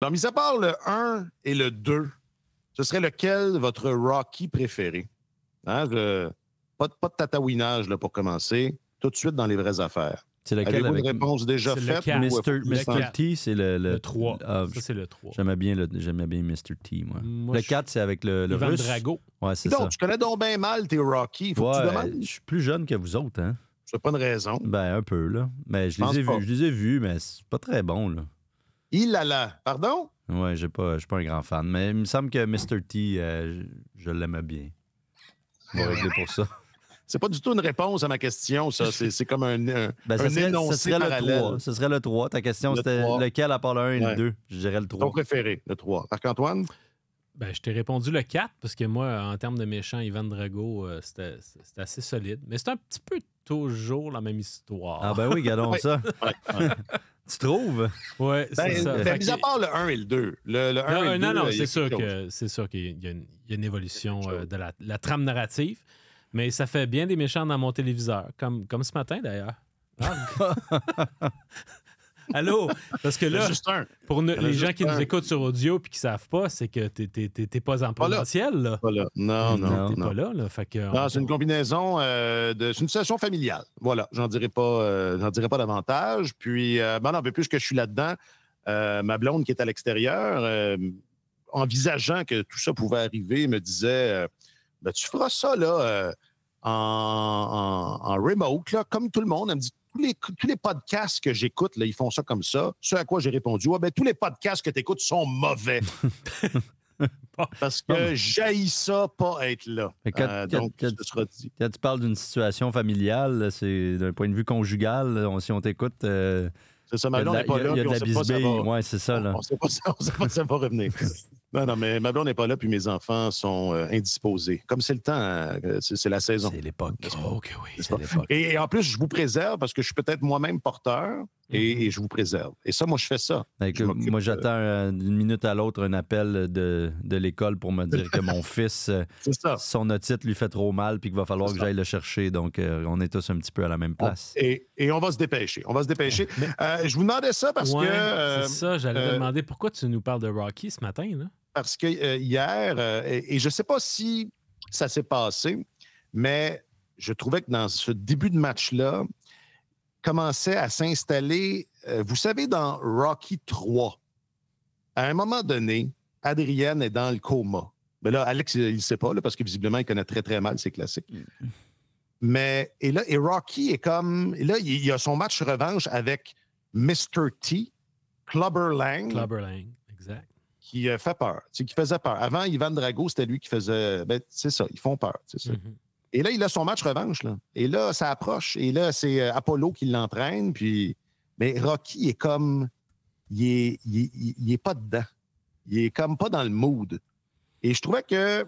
Alors, mis à part le 1 et le 2, ce serait lequel votre Rocky préféré? Hein, pas de tatouinage là, pour commencer. Tout de suite dans les vraies affaires. C'est lequel Avez-vous avec... une réponse déjà faite? Mr. T, c'est le 3. Ça, c'est le 3. J'aimais bien Mr. T, moi. Le 4, c'est avec le Ivan russe. Drago. Ouais, c'est donc, ça. tu connais donc bien mal tes Rocky. Faut que tu demandes. Je suis plus jeune que vous autres, hein? C'est pas une raison. Ben, un peu, là. Mais je les ai vus, mais c'est pas très bon, là. Il a là. Pardon? Ouais, je suis pas un grand fan. Mais il me semble que Mr. T, je l'aimais bien. On va régler pour ça. C'est pas du tout une réponse à ma question, ça. C'est comme un énoncé parallèle. Ce serait le 3. Ta question, c'était 3. Lequel à part le 1 et le 2? Je dirais le 3. Ton préféré, le 3. Marc-Antoine? Ben, je t'ai répondu le 4 parce que moi, en termes de méchant, Ivan Drago, c'était assez solide. Mais c'est un petit peu toujours la même histoire. Ah ben oui, regardons ça. Tu trouves? Oui, c'est ça. Ben, mis à part le 1 et le 2. Le 1 et le 2, non, c'est sûr qu'il y a une évolution de la trame narrative. Mais ça fait bien des méchants dans mon téléviseur, comme ce matin d'ailleurs. Allô? Parce que là, pour les gens qui nous écoutent sur audio et qui ne savent pas, c'est que t'es pas en présentiel. Là. Pas là. Non. T'es pas là. Fait que, non, c'est une combinaison c'est une situation familiale. Voilà, j'en dirai pas davantage. Puis, plus que je suis là-dedans, ma blonde qui est à l'extérieur, envisageant que tout ça pouvait arriver, me disait tu feras ça là, en remote, là, comme tout le monde. Elle me dit tous les podcasts que j'écoute, là, ils font ça comme ça. Ce à quoi j'ai répondu, tous les podcasts que tu écoutes sont mauvais. Parce que j'haïs ça pas être là. Donc, ce sera dit. Quand tu parles d'une situation familiale, là, c'est d'un point de vue conjugal, là, si on t'écoute... c'est ça, ma blonde n'est pas là, il y a de la bisbille. Ouais, c'est ça. Là. On ne sait pas ça va revenir. Non, mais ma blonde n'est pas là, puis mes enfants sont indisposés. Comme c'est le temps, c'est la saison. C'est l'époque. OK, oui, c'est l'époque. Et en plus, je vous préserve parce que je suis peut-être moi-même porteur et je vous préserve. Et ça, moi, je fais ça. Moi, j'attends d'une minute à l'autre un appel de l'école pour me dire que mon fils, son otite lui fait trop mal puis qu'il va falloir que j'aille le chercher. Donc, on est tous un petit peu à la même place. Et on va se dépêcher. Je vous demandais ça parce que... c'est ça, j'allais te demander pourquoi tu nous parles de Rocky ce matin, là? Parce que hier, et je ne sais pas si ça s'est passé, mais je trouvais que dans ce début de match-là, commençait à s'installer, vous savez, dans Rocky 3, à un moment donné, Adrienne est dans le coma. Mais là, Alex, il ne sait pas, là, parce que visiblement, il connaît très, très mal ses classiques. Mais, et Rocky est comme... Et là, il a son match revanche avec Mr. T, Clubber Lang. Clubber Lang, exact. Qui fait peur, qui faisait peur. Avant, Ivan Drago, c'était lui qui faisait... c'est ça, ils font peur, c'est ça. Et là, il a son match revanche, là. Et là, ça approche. Et là, c'est Apollo qui l'entraîne, puis... Mais Rocky est comme... Il est pas dedans. Il est comme pas dans le mood. Et je trouvais que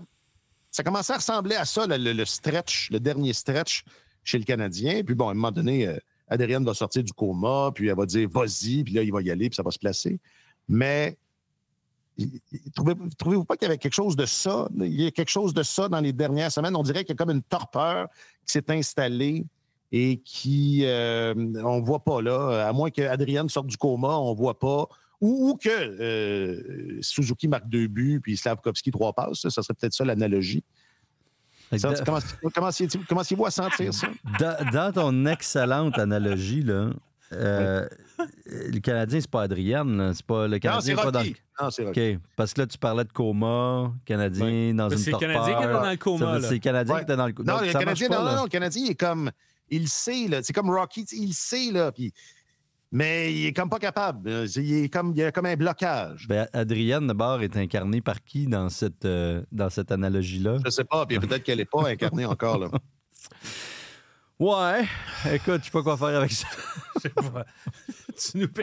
ça commençait à ressembler à ça, le stretch, le dernier stretch chez le Canadien. Puis bon, à un moment donné, Adrienne va sortir du coma, puis elle va dire « vas-y », puis là, il va y aller, puis ça va se placer. Mais... Trouvez-vous pas qu'il y avait quelque chose de ça? Il y a quelque chose de ça dans les dernières semaines. On dirait qu'il y a comme une torpeur qui s'est installée et qui... on voit pas, là. À moins qu'Adrienne sorte du coma, on voit pas. Ou que Suzuki marque 2 buts puis Slavkovski 3 passes. Ça serait peut-être ça l'analogie. Comment vous à sentir ça? Dans ton excellente analogie, là... le Canadien, c'est pas Adrienne, là. C'est pas le Canadien. Non, c'est pas Rocky. dans... Non, c'est Rocky. OK. Parce que là, tu parlais de coma, Canadien dans une torpeur. C'est le Canadien qui était dans le coma. C'est le Canadien qui était dans le coma. Non, le Canadien, il est comme... Il sait, là. C'est comme Rocky, il sait, là. Puis... Mais il est comme pas capable. Il y a comme un blocage. Ben, Adrienne, d'abord, est incarnée par qui dans cette analogie-là? Je sais pas. Puis peut-être qu'elle n'est pas incarnée encore, là. Ouais, écoute, je sais pas quoi faire avec ça.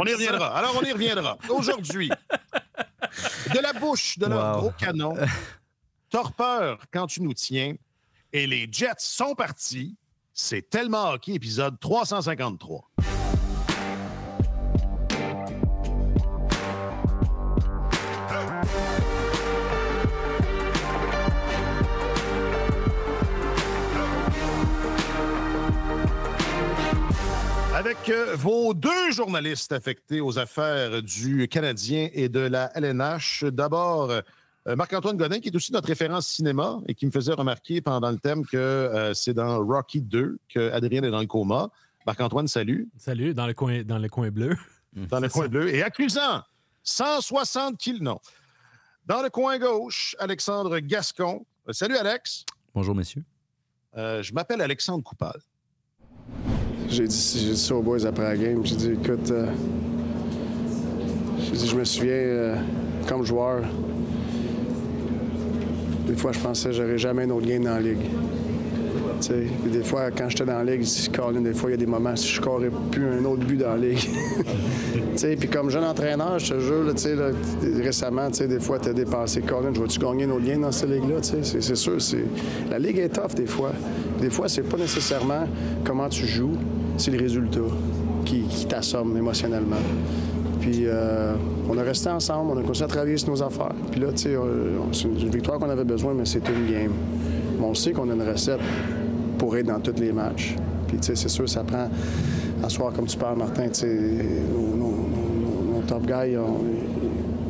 On y reviendra. Alors, on y reviendra. Aujourd'hui, de la bouche de leur gros canon, torpeur quand tu nous tiens, et les Jets sont partis. C'est tellement hockey, épisode 353. Avec avec vos deux journalistes affectés aux affaires du Canadien et de la LNH. D'abord, Marc-Antoine Godin, qui est aussi notre référent cinéma et qui me faisait remarquer pendant le thème que c'est dans Rocky 2 qu'Adrien est dans le coma. Marc-Antoine, salut. Salut, dans le coin bleu. Dans le coin bleu. Et accusant, 160 kilos. Non. Dans le coin gauche, Alexandre Gascon. Salut, Alex. Bonjour, messieurs. Je m'appelle Alexandre Coupal. J'ai dit ça aux boys après la game. J'ai dit, écoute, je me souviens, comme joueur, des fois, je pensais que j'aurais jamais un autre game dans la ligue. T'sais, des fois, quand j'étais dans la ligue, des fois, il y a des moments si je ne scorais plus un autre but dans la ligue. Puis comme jeune entraîneur, je te jure, là, récemment, des fois, tu as dépassé. Colin, je vais-tu gagner un autre game dans cette ligue-là? C'est sûr, la ligue est tough des fois. Des fois, c'est pas nécessairement comment tu joues, c'est le résultat qui t'assomme émotionnellement. Puis on a resté ensemble, on a continué à travailler sur nos affaires. Puis là, c'est une victoire qu'on avait besoin, mais c'est une game. On sait qu'on a une recette pour être dans tous les matchs. Puis, c'est sûr, ça prend, à soir, comme tu parles, Martin, nos top guys,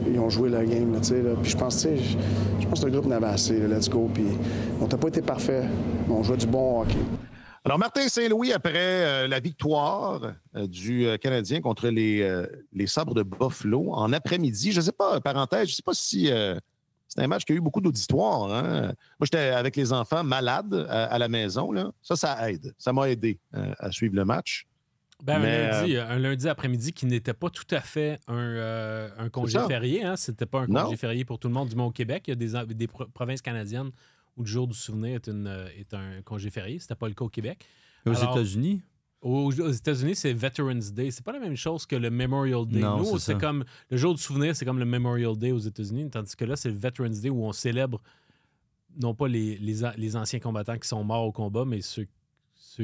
ils ont joué la game, là. Puis je pense que le groupe n'avait assez, là, let's go. Puis on n'a pas été parfait, mais on jouait du bon hockey. Alors, Martin Saint-Louis, après la victoire du Canadien contre les Sabres de Buffalo en après-midi, je ne sais pas, parenthèse, je ne sais pas si... c'est un match qui a eu beaucoup d'auditoire. Hein? Moi, j'étais avec les enfants malades à la maison. Là. Ça aide. Ça m'a aidé à suivre le match. Un lundi après-midi qui n'était pas tout à fait un congé férié. Hein? C'était pas un congé férié pour tout le monde, du moins au Québec. Il y a des provinces canadiennes où le jour du souvenir est un congé férié. C'était pas le cas au Québec. Aux États-Unis? Aux États-Unis, c'est Veterans Day. C'est pas la même chose que le Memorial Day. Non, nous, c'est comme le jour du souvenir, c'est comme le Memorial Day aux États-Unis, tandis que là, c'est le Veterans Day où on célèbre non pas les anciens combattants qui sont morts au combat, mais ceux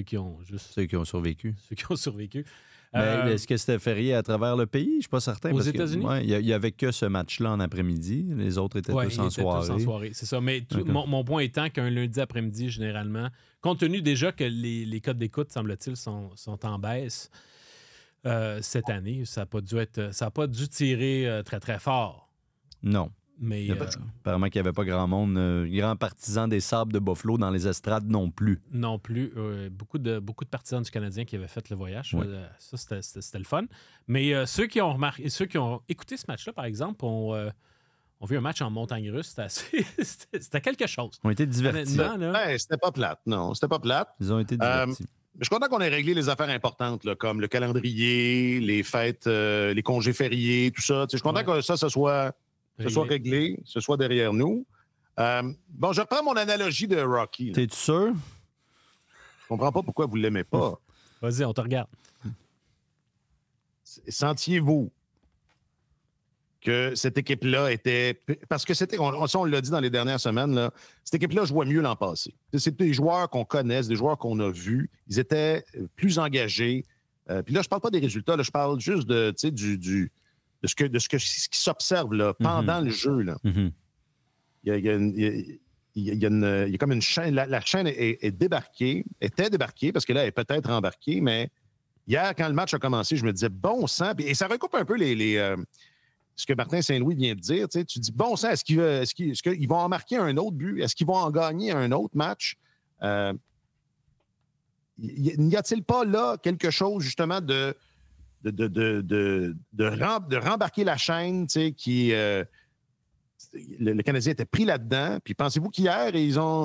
qui ont survécu. Ceux qui ont survécu. Est-ce que c'était férié à travers le pays? Je ne suis pas certain. Aux États-Unis? Il n'y avait que ce match-là en après-midi. Les autres étaient tous en soirée. C'est ça. Mais mon point étant qu'un lundi après-midi, généralement, compte tenu déjà que les codes d'écoute, semble-t-il, sont en baisse cette année, ça n'a pas dû tirer très, très fort. Non. Mais apparemment qu'il n'y avait pas grand monde, grand partisan des Sabres de Buffalo dans les estrades non plus. Non plus. Beaucoup de partisans du Canadien qui avaient fait le voyage. Ouais. Ça, c'était le fun. Mais ceux qui ont écouté ce match-là, par exemple, ont vu un match en montagne russe. C'était quelque chose. Ils ont été divertis. C'était pas plate. Non, c'était pas plate. Ils ont été divertis. Je suis content qu'on ait réglé les affaires importantes, là, comme le calendrier, les fêtes, les congés fériés, tout ça. Je suis content que ça soit réglé, ce soit derrière nous. Je reprends mon analogie de Rocky. T'es-tu sûr? Je comprends pas pourquoi vous ne l'aimez pas. Vas-y, on te regarde. Sentiez-vous que cette équipe-là était... Parce que on l'a dit dans les dernières semaines, là, cette équipe-là jouait mieux l'an passé. C'est des joueurs qu'on connaît, des joueurs qu'on a vus. Ils étaient plus engagés. Puis là, je parle pas des résultats, là, je parle juste de ce qui s'observe là, pendant le jeu. Là. Mm-hmm. Il y a comme une chaîne. La chaîne est débarquée, était débarquée, parce que là, elle est peut-être embarquée, mais hier, quand le match a commencé, je me disais, bon sang, et ça recoupe un peu ce que Martin Saint-Louis vient de dire. Tu dis, bon sang, est-ce qu'ils vont en marquer un autre but? Est-ce qu'ils vont en gagner un autre match? N'y a-t-il pas là quelque chose, justement, de rembarquer la chaîne, qui... le Canadien était pris là-dedans. Puis pensez-vous qu'hier,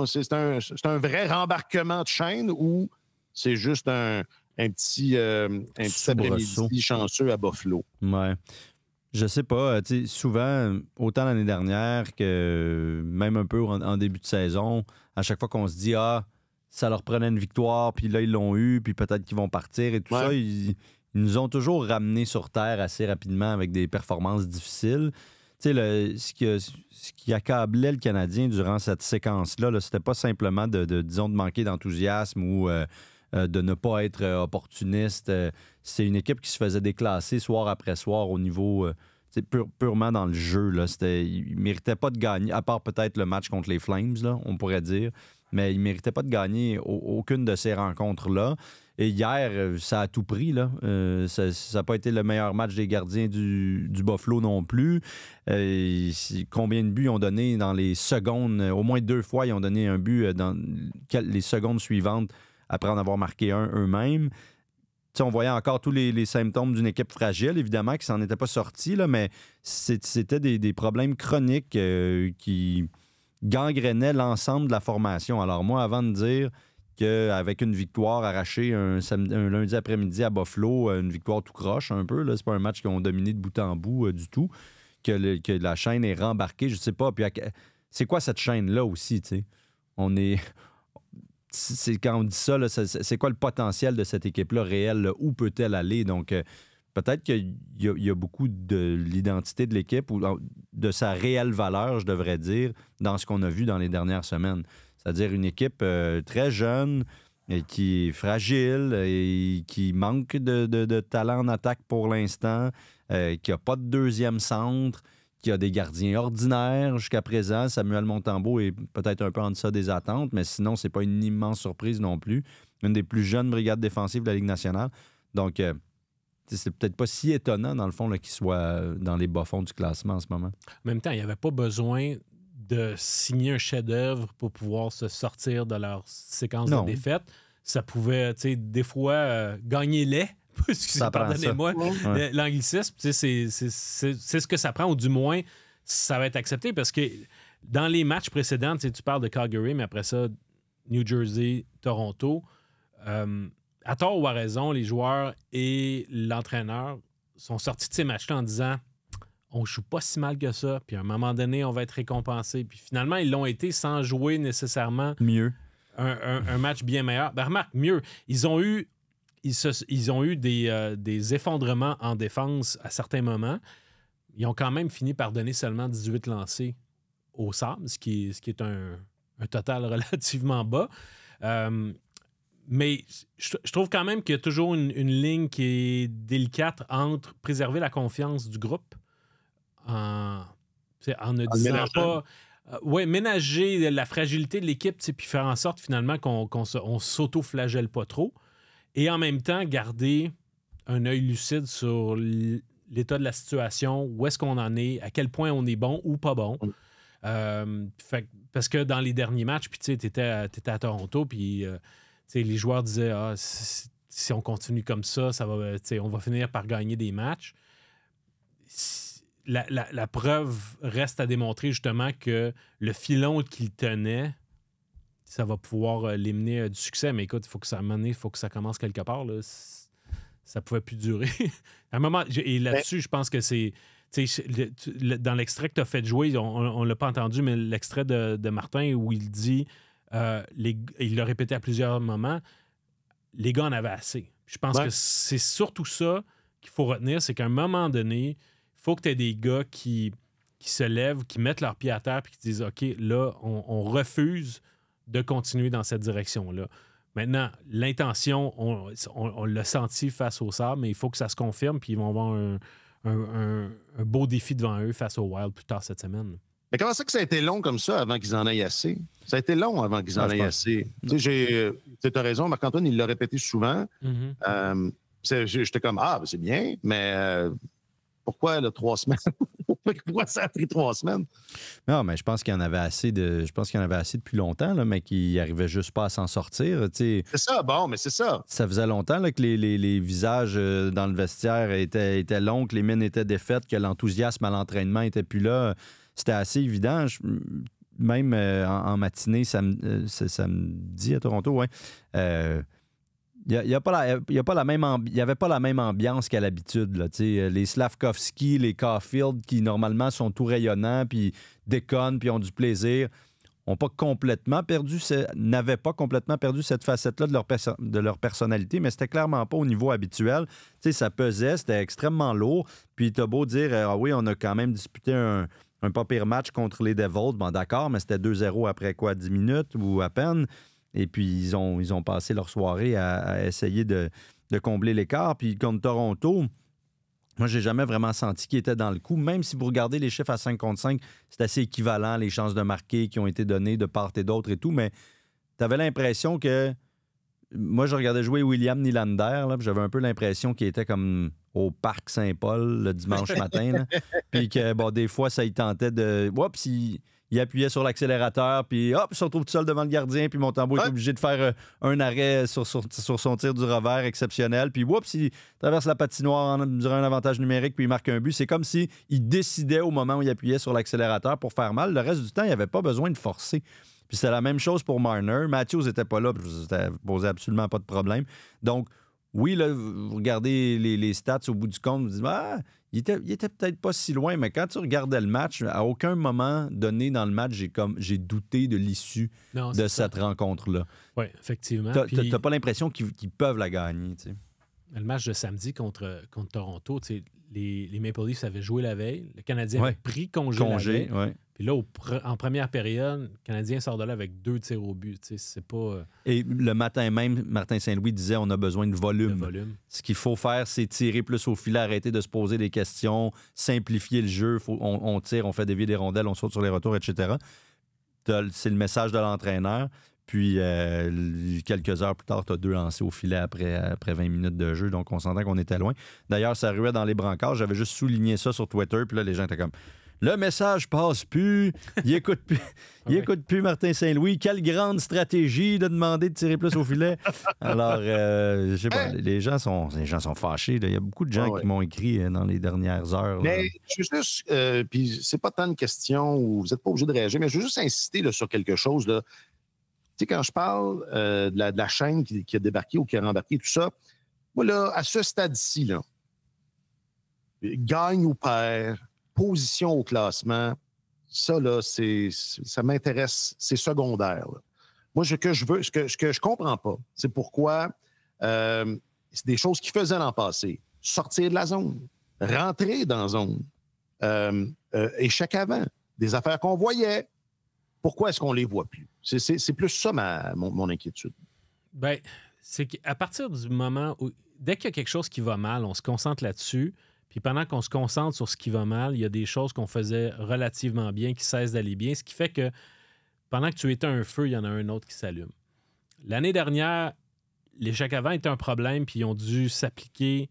c'est un vrai rembarquement de chaîne ou c'est juste un petit après-midi chanceux à Buffalo? Ouais. Je sais pas. Souvent, autant l'année dernière que même un peu en début de saison, à chaque fois qu'on se dit « Ah, ça leur prenait une victoire, puis là, ils l'ont eu, puis peut-être qu'ils vont partir » et tout ça, ils nous ont toujours ramenés sur terre assez rapidement avec des performances difficiles. Tu sais, ce qui accablait le Canadien durant cette séquence-là, c'était pas simplement de manquer d'enthousiasme ou de ne pas être opportuniste. C'est une équipe qui se faisait déclasser soir après soir au niveau purement dans le jeu. Là. Ils ne méritaient pas de gagner, à part peut-être le match contre les Flames, là, on pourrait dire. mais il ne méritait pas de gagner aucune de ces rencontres-là. Et hier, ça a tout pris. Là. Ça n'a pas été le meilleur match des gardiens du Buffalo non plus. Combien de buts ils ont donné dans les secondes? Au moins 2 fois, ils ont donné un but dans les secondes suivantes après en avoir marqué un eux-mêmes. T'sais, on voyait encore tous les symptômes d'une équipe fragile, évidemment, qui s'en était pas sortie, là, mais c'était des problèmes chroniques qui gangrénaient l'ensemble de la formation. Alors moi, avant de dire qu'avec une victoire arrachée un lundi après-midi à Buffalo, une victoire tout croche un peu, là, c'est pas un match qu'ils ont dominé de bout en bout du tout, que la chaîne est rembarquée, je sais pas. Puis c'est quoi cette chaîne-là aussi, tu sais? Quand on dit ça, là, c'est quoi le potentiel de cette équipe-là réelle? Là? Où peut-elle aller? Donc, peut-être qu'il y a beaucoup de l'identité de l'équipe ou de sa réelle valeur, je devrais dire, dans ce qu'on a vu dans les dernières semaines. C'est-à-dire une équipe très jeune et qui est fragile et qui manque de talent en attaque pour l'instant, qui n'a pas de deuxième centre, qui a des gardiens ordinaires jusqu'à présent. Samuel Montembeault est peut-être un peu en deçà des attentes, mais sinon, c'est pas une immense surprise non plus. Une des plus jeunes brigades défensives de la Ligue nationale. Donc, c'est peut-être pas si étonnant, dans le fond, qu'il soit dans les bas-fonds du classement en ce moment. En même temps, il n'y avait pas besoin de signer un chef-d'œuvre pour pouvoir se sortir de leur séquence de défaites. Ça pouvait, des fois, gagner les. Pardonnez-moi l'anglicisme. C'est ce que ça prend, ou du moins, ça va être accepté parce que dans les matchs précédents, tu parles de Calgary, mais après ça, New Jersey, Toronto. À tort ou à raison, les joueurs et l'entraîneur sont sortis de ces matchs-là en disant on joue pas si mal que ça, puis à un moment donné, on va être récompensé. Puis finalement, ils l'ont été sans jouer nécessairement mieux. Un match bien meilleur. Ben, remarque, mieux. Ils ont eu des effondrements en défense à certains moments. Ils ont quand même fini par donner seulement 18 lancés au Sabres, ce qui est un total relativement bas. Mais je trouve quand même qu'il y a toujours une ligne qui est délicate entre préserver la confiance du groupe en ne disant pas... ménager la fragilité de l'équipe puis faire en sorte finalement qu'on s'auto-flagelle pas trop. Et en même temps, garder un œil lucide sur l'état de la situation, où est-ce qu'on en est, à quel point on est bon ou pas bon. Parce que dans les derniers matchs, puis tu étais à Toronto, puis les joueurs disaient si on continue comme ça, on va finir par gagner des matchs. La preuve reste à démontrer justement que le filon qu'il tenait, ça va pouvoir les mener du succès. Mais écoute, il faut que ça commence quelque part. Là. Ça ne pouvait plus durer. À un moment, et là-dessus, je pense que c'est... Dans l'extrait que tu as fait jouer, on ne l'a pas entendu, mais l'extrait de Martin où il dit, il l'a répété à plusieurs moments, les gars en avaient assez. Je pense que c'est surtout ça qu'il faut retenir, c'est qu'à un moment donné, il faut que tu aies des gars qui se lèvent, qui mettent leurs pieds à terre et qui disent « OK, là, on refuse de continuer dans cette direction-là. » Maintenant, l'intention, on l'a senti face au Sabres, mais il faut que ça se confirme, puis ils vont avoir un beau défi devant eux face au Wild plus tard cette semaine. Mais comment ça que ça a été long comme ça avant qu'ils en aient assez? Ça a été long avant qu'ils en aient assez. Tu as raison, Marc-Antoine, il l'a répété souvent. Mm-hmm. J'étais comme, c'est bien, mais pourquoi 3 semaines? Pourquoi ça a pris 3 semaines? Non, mais je pense qu'il y en avait assez depuis longtemps, là, mais qu'ils n'arrivaient juste pas à s'en sortir. C'est ça, mais c'est ça. Ça faisait longtemps là, que les visages dans le vestiaire étaient longs, que les mines étaient défaites, que l'enthousiasme à l'entraînement n'était plus là. C'était assez évident. Même en matinée, samedi à Toronto, il n'y avait pas la même ambiance qu'à l'habitude. Là, les Slavkovski, les Caulfield, qui normalement sont tout rayonnants, puis déconnent, puis ont du plaisir, n'avaient pas complètement perdu cette facette-là de leur personnalité, mais c'était clairement pas au niveau habituel. Ça pesait, c'était extrêmement lourd. Puis t'as beau dire, on a quand même disputé un pas pire match contre les Devils. Bon, d'accord, mais c'était 2-0 après 10 minutes ou à peine. Et puis, ils ont passé leur soirée à essayer de combler l'écart. Puis, contre Toronto, moi, j'ai jamais vraiment senti qu'ils étaient dans le coup. Même si vous regardez les chiffres à 5 contre 5, c'est assez équivalent, les chances de marquer qui ont été données de part et d'autre et tout. Mais tu avais l'impression que... Moi, je regardais jouer William Nylander, là, puis j'avais un peu l'impression qu'il était comme au Parc Saint-Paul le dimanche matin. Là. Puis que, bon, des fois, ça y tentait de... Oups, il appuyait sur l'accélérateur, puis hop, il se retrouve tout seul devant le gardien, puis Montembeault est obligé de faire un arrêt sur son tir du revers exceptionnel, puis oups, il traverse la patinoire durant un avantage numérique, puis il marque un but. C'est comme s'il décidait au moment où il appuyait sur l'accélérateur pour faire mal. Le reste du temps, il n'avait pas besoin de forcer. Puis c'est la même chose pour Marner. Matthews n'était pas là, puis ça ne posait absolument pas de problème. Donc, oui, là, vous regardez les stats au bout du compte, vous dites il était peut-être pas si loin, mais quand tu regardais le match, à aucun moment donné dans le match, j'ai douté de l'issue de cette rencontre-là. Oui, effectivement. Tu n'as pas l'impression qu'ils peuvent la gagner. Tu sais. Le match de samedi contre Toronto, les Maple Leafs avaient joué la veille. Le Canadien avait pris congé la veille. Ouais. Puis là, en première période, le Canadien sort de là avec 2 tirs au but. C'est pas... Et le matin même, Martin Saint-Louis disait on a besoin de volume. Ce qu'il faut faire, c'est tirer plus au filet, arrêter de se poser des questions, simplifier le jeu. On tire, on fait dévier des rondelles, on saute sur les retours, etc. C'est le message de l'entraîneur. Puis, quelques heures plus tard, tu as 2 lancés au filet après 20 minutes de jeu. Donc, on s'entend qu'on était loin. D'ailleurs, ça ruait dans les brancards. J'avais juste souligné ça sur Twitter. Puis là, les gens étaient comme... Le message passe plus. Il écoute plus Martin Saint-Louis. Quelle grande stratégie de demander de tirer plus au filet. Alors, je sais pas, les gens sont fâchés. Là. Il y a beaucoup de gens qui m'ont écrit dans les dernières heures. Là. Mais je veux juste, puis c'est pas tant de questions où vous n'êtes pas obligé de réagir, mais je veux juste insister là, sur quelque chose. Là. Tu sais, quand je parle de la chaîne qui a débarqué ou qui a rembarqué, tout ça, moi, là, à ce stade-ci, là, gagne ou perd, position au classement, ça, là, ça m'intéresse, c'est secondaire. Là. Moi, ce que je comprends pas, c'est pourquoi c'est des choses qu'ils faisaient l'an passé. Sortir de la zone, rentrer dans la zone, échec avant, des affaires qu'on voyait. Pourquoi est-ce qu'on les voit plus? C'est plus ça mon inquiétude. Bien, c'est qu'à partir du moment où, dès qu'il y a quelque chose qui va mal, on se concentre là-dessus. Puis pendant qu'on se concentre sur ce qui va mal, il y a des choses qu'on faisait relativement bien, qui cessent d'aller bien, ce qui fait que pendant que tu éteins un feu, il y en a un autre qui s'allume. L'année dernière, l'échec avant était un problème, puis ils ont dû s'appliquer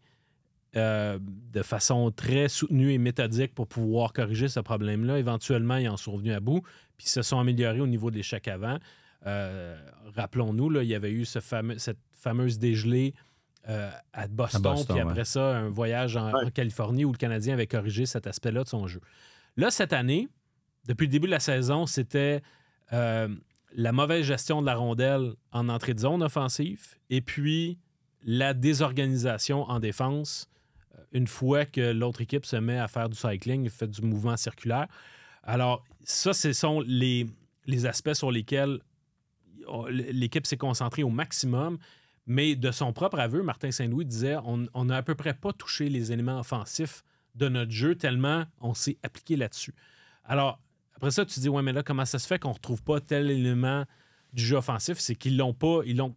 de façon très soutenue et méthodique pour pouvoir corriger ce problème-là. Éventuellement, ils en sont revenus à bout, puis ils se sont améliorés au niveau de l'échec avant. Rappelons-nous, là, il y avait eu cette fameuse dégelée à Boston, puis après ça, un voyage en Californie où le Canadien avait corrigé cet aspect-là de son jeu. Là, cette année, depuis le début de la saison, c'était la mauvaise gestion de la rondelle en entrée de zone offensive et puis la désorganisation en défense une fois que l'autre équipe se met à faire du cycling, fait du mouvement circulaire. Alors, ça, ce sont les aspects sur lesquels l'équipe s'est concentrée au maximum. Mais de son propre aveu, Martin Saint-Louis disait on n'a à peu près pas touché les éléments offensifs de notre jeu tellement on s'est appliqué là-dessus. Alors, après ça, tu dis ouais, mais là, comment ça se fait qu'on ne retrouve pas tel élément du jeu offensif? C'est qu'ils l'ont pas, ils ont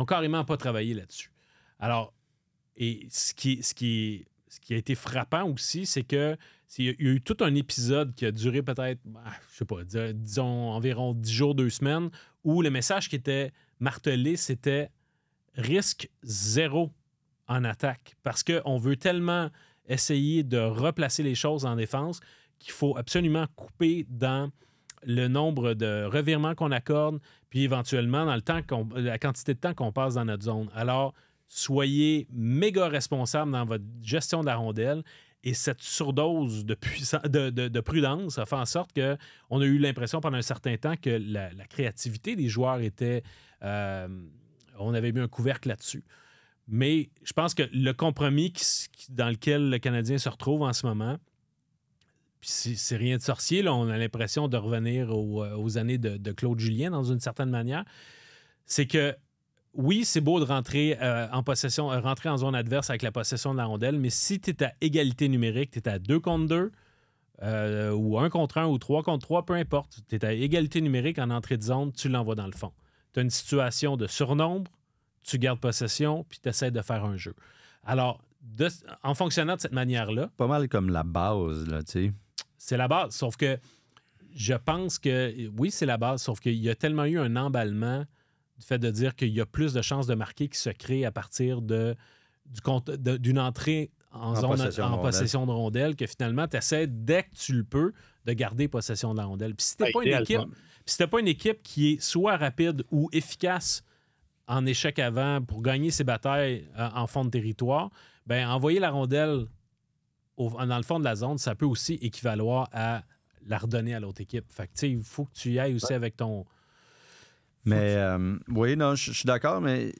carrément pas travaillé là-dessus. Alors, et ce qui a été frappant aussi, c'est que il y a eu tout un épisode qui a duré peut-être, je sais pas, disons environ 10 jours, 2 semaines, où le message qui était martelé, c'était risque 0 en attaque. Parce qu'on veut tellement essayer de replacer les choses en défense qu'il faut absolument couper dans le nombre de revirements qu'on accorde, puis éventuellement dans le temps la quantité de temps qu'on passe dans notre zone. Alors, soyez méga responsable dans votre gestion de la rondelle. Et cette surdose de prudence a fait en sorte qu'on a eu l'impression pendant un certain temps que la créativité des joueurs était... on avait mis un couvercle là-dessus. Mais je pense que le compromis dans lequel le Canadien se retrouve en ce moment, puis c'est rien de sorcier, là, on a l'impression de revenir aux années de Claude Julien dans une certaine manière, c'est que oui, c'est beau de rentrer rentrer en zone adverse avec la possession de la rondelle, mais si tu es à égalité numérique, tu es à 2 contre 2, ou 1 contre 1 ou 3 contre 3, peu importe. Tu es à égalité numérique en entrée de zone, tu l'envoies dans le fond. Tu as une situation de surnombre, tu gardes possession, puis tu essaies de faire un jeu. Alors, en fonctionnant de cette manière-là... Pas mal comme la base, là, tu sais. C'est la base, sauf que je pense que, oui, c'est la base, sauf qu'il y a tellement eu un emballement du fait de dire qu'il y a plus de chances de marquer qui se crée à partir d'une entrée en possession de rondelle que finalement, tu essaies, dès que tu le peux, de garder possession de la rondelle. Puis si t'es pas une équipe qui est soit rapide ou efficace en échec avant pour gagner ses batailles en fond de territoire, ben envoyer la rondelle dans le fond de la zone, ça peut aussi équivaloir à la redonner à l'autre équipe. Fait que, tu sais, il faut que tu y ailles aussi avec ton... Mais, oui, non, je suis d'accord, mais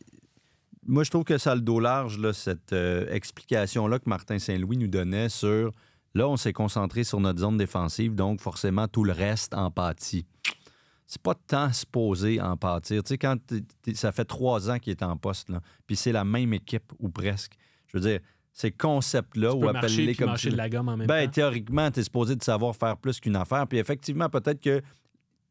moi, je trouve que ça a le dos large, là, cette explication-là que Martin Saint-Louis nous donnait sur... Là, on s'est concentré sur notre zone défensive, donc forcément, tout le reste en pâtit. C'est pas tant supposé en pâtir. Tu sais, quand ça fait 3 ans qu'il est en poste, là, puis c'est la même équipe, ou presque. Je veux dire... Ces concepts-là, ou appelle-les comme marcher de la gomme en même temps. Théoriquement, tu es supposé de savoir faire plus qu'une affaire. Puis effectivement, peut-être que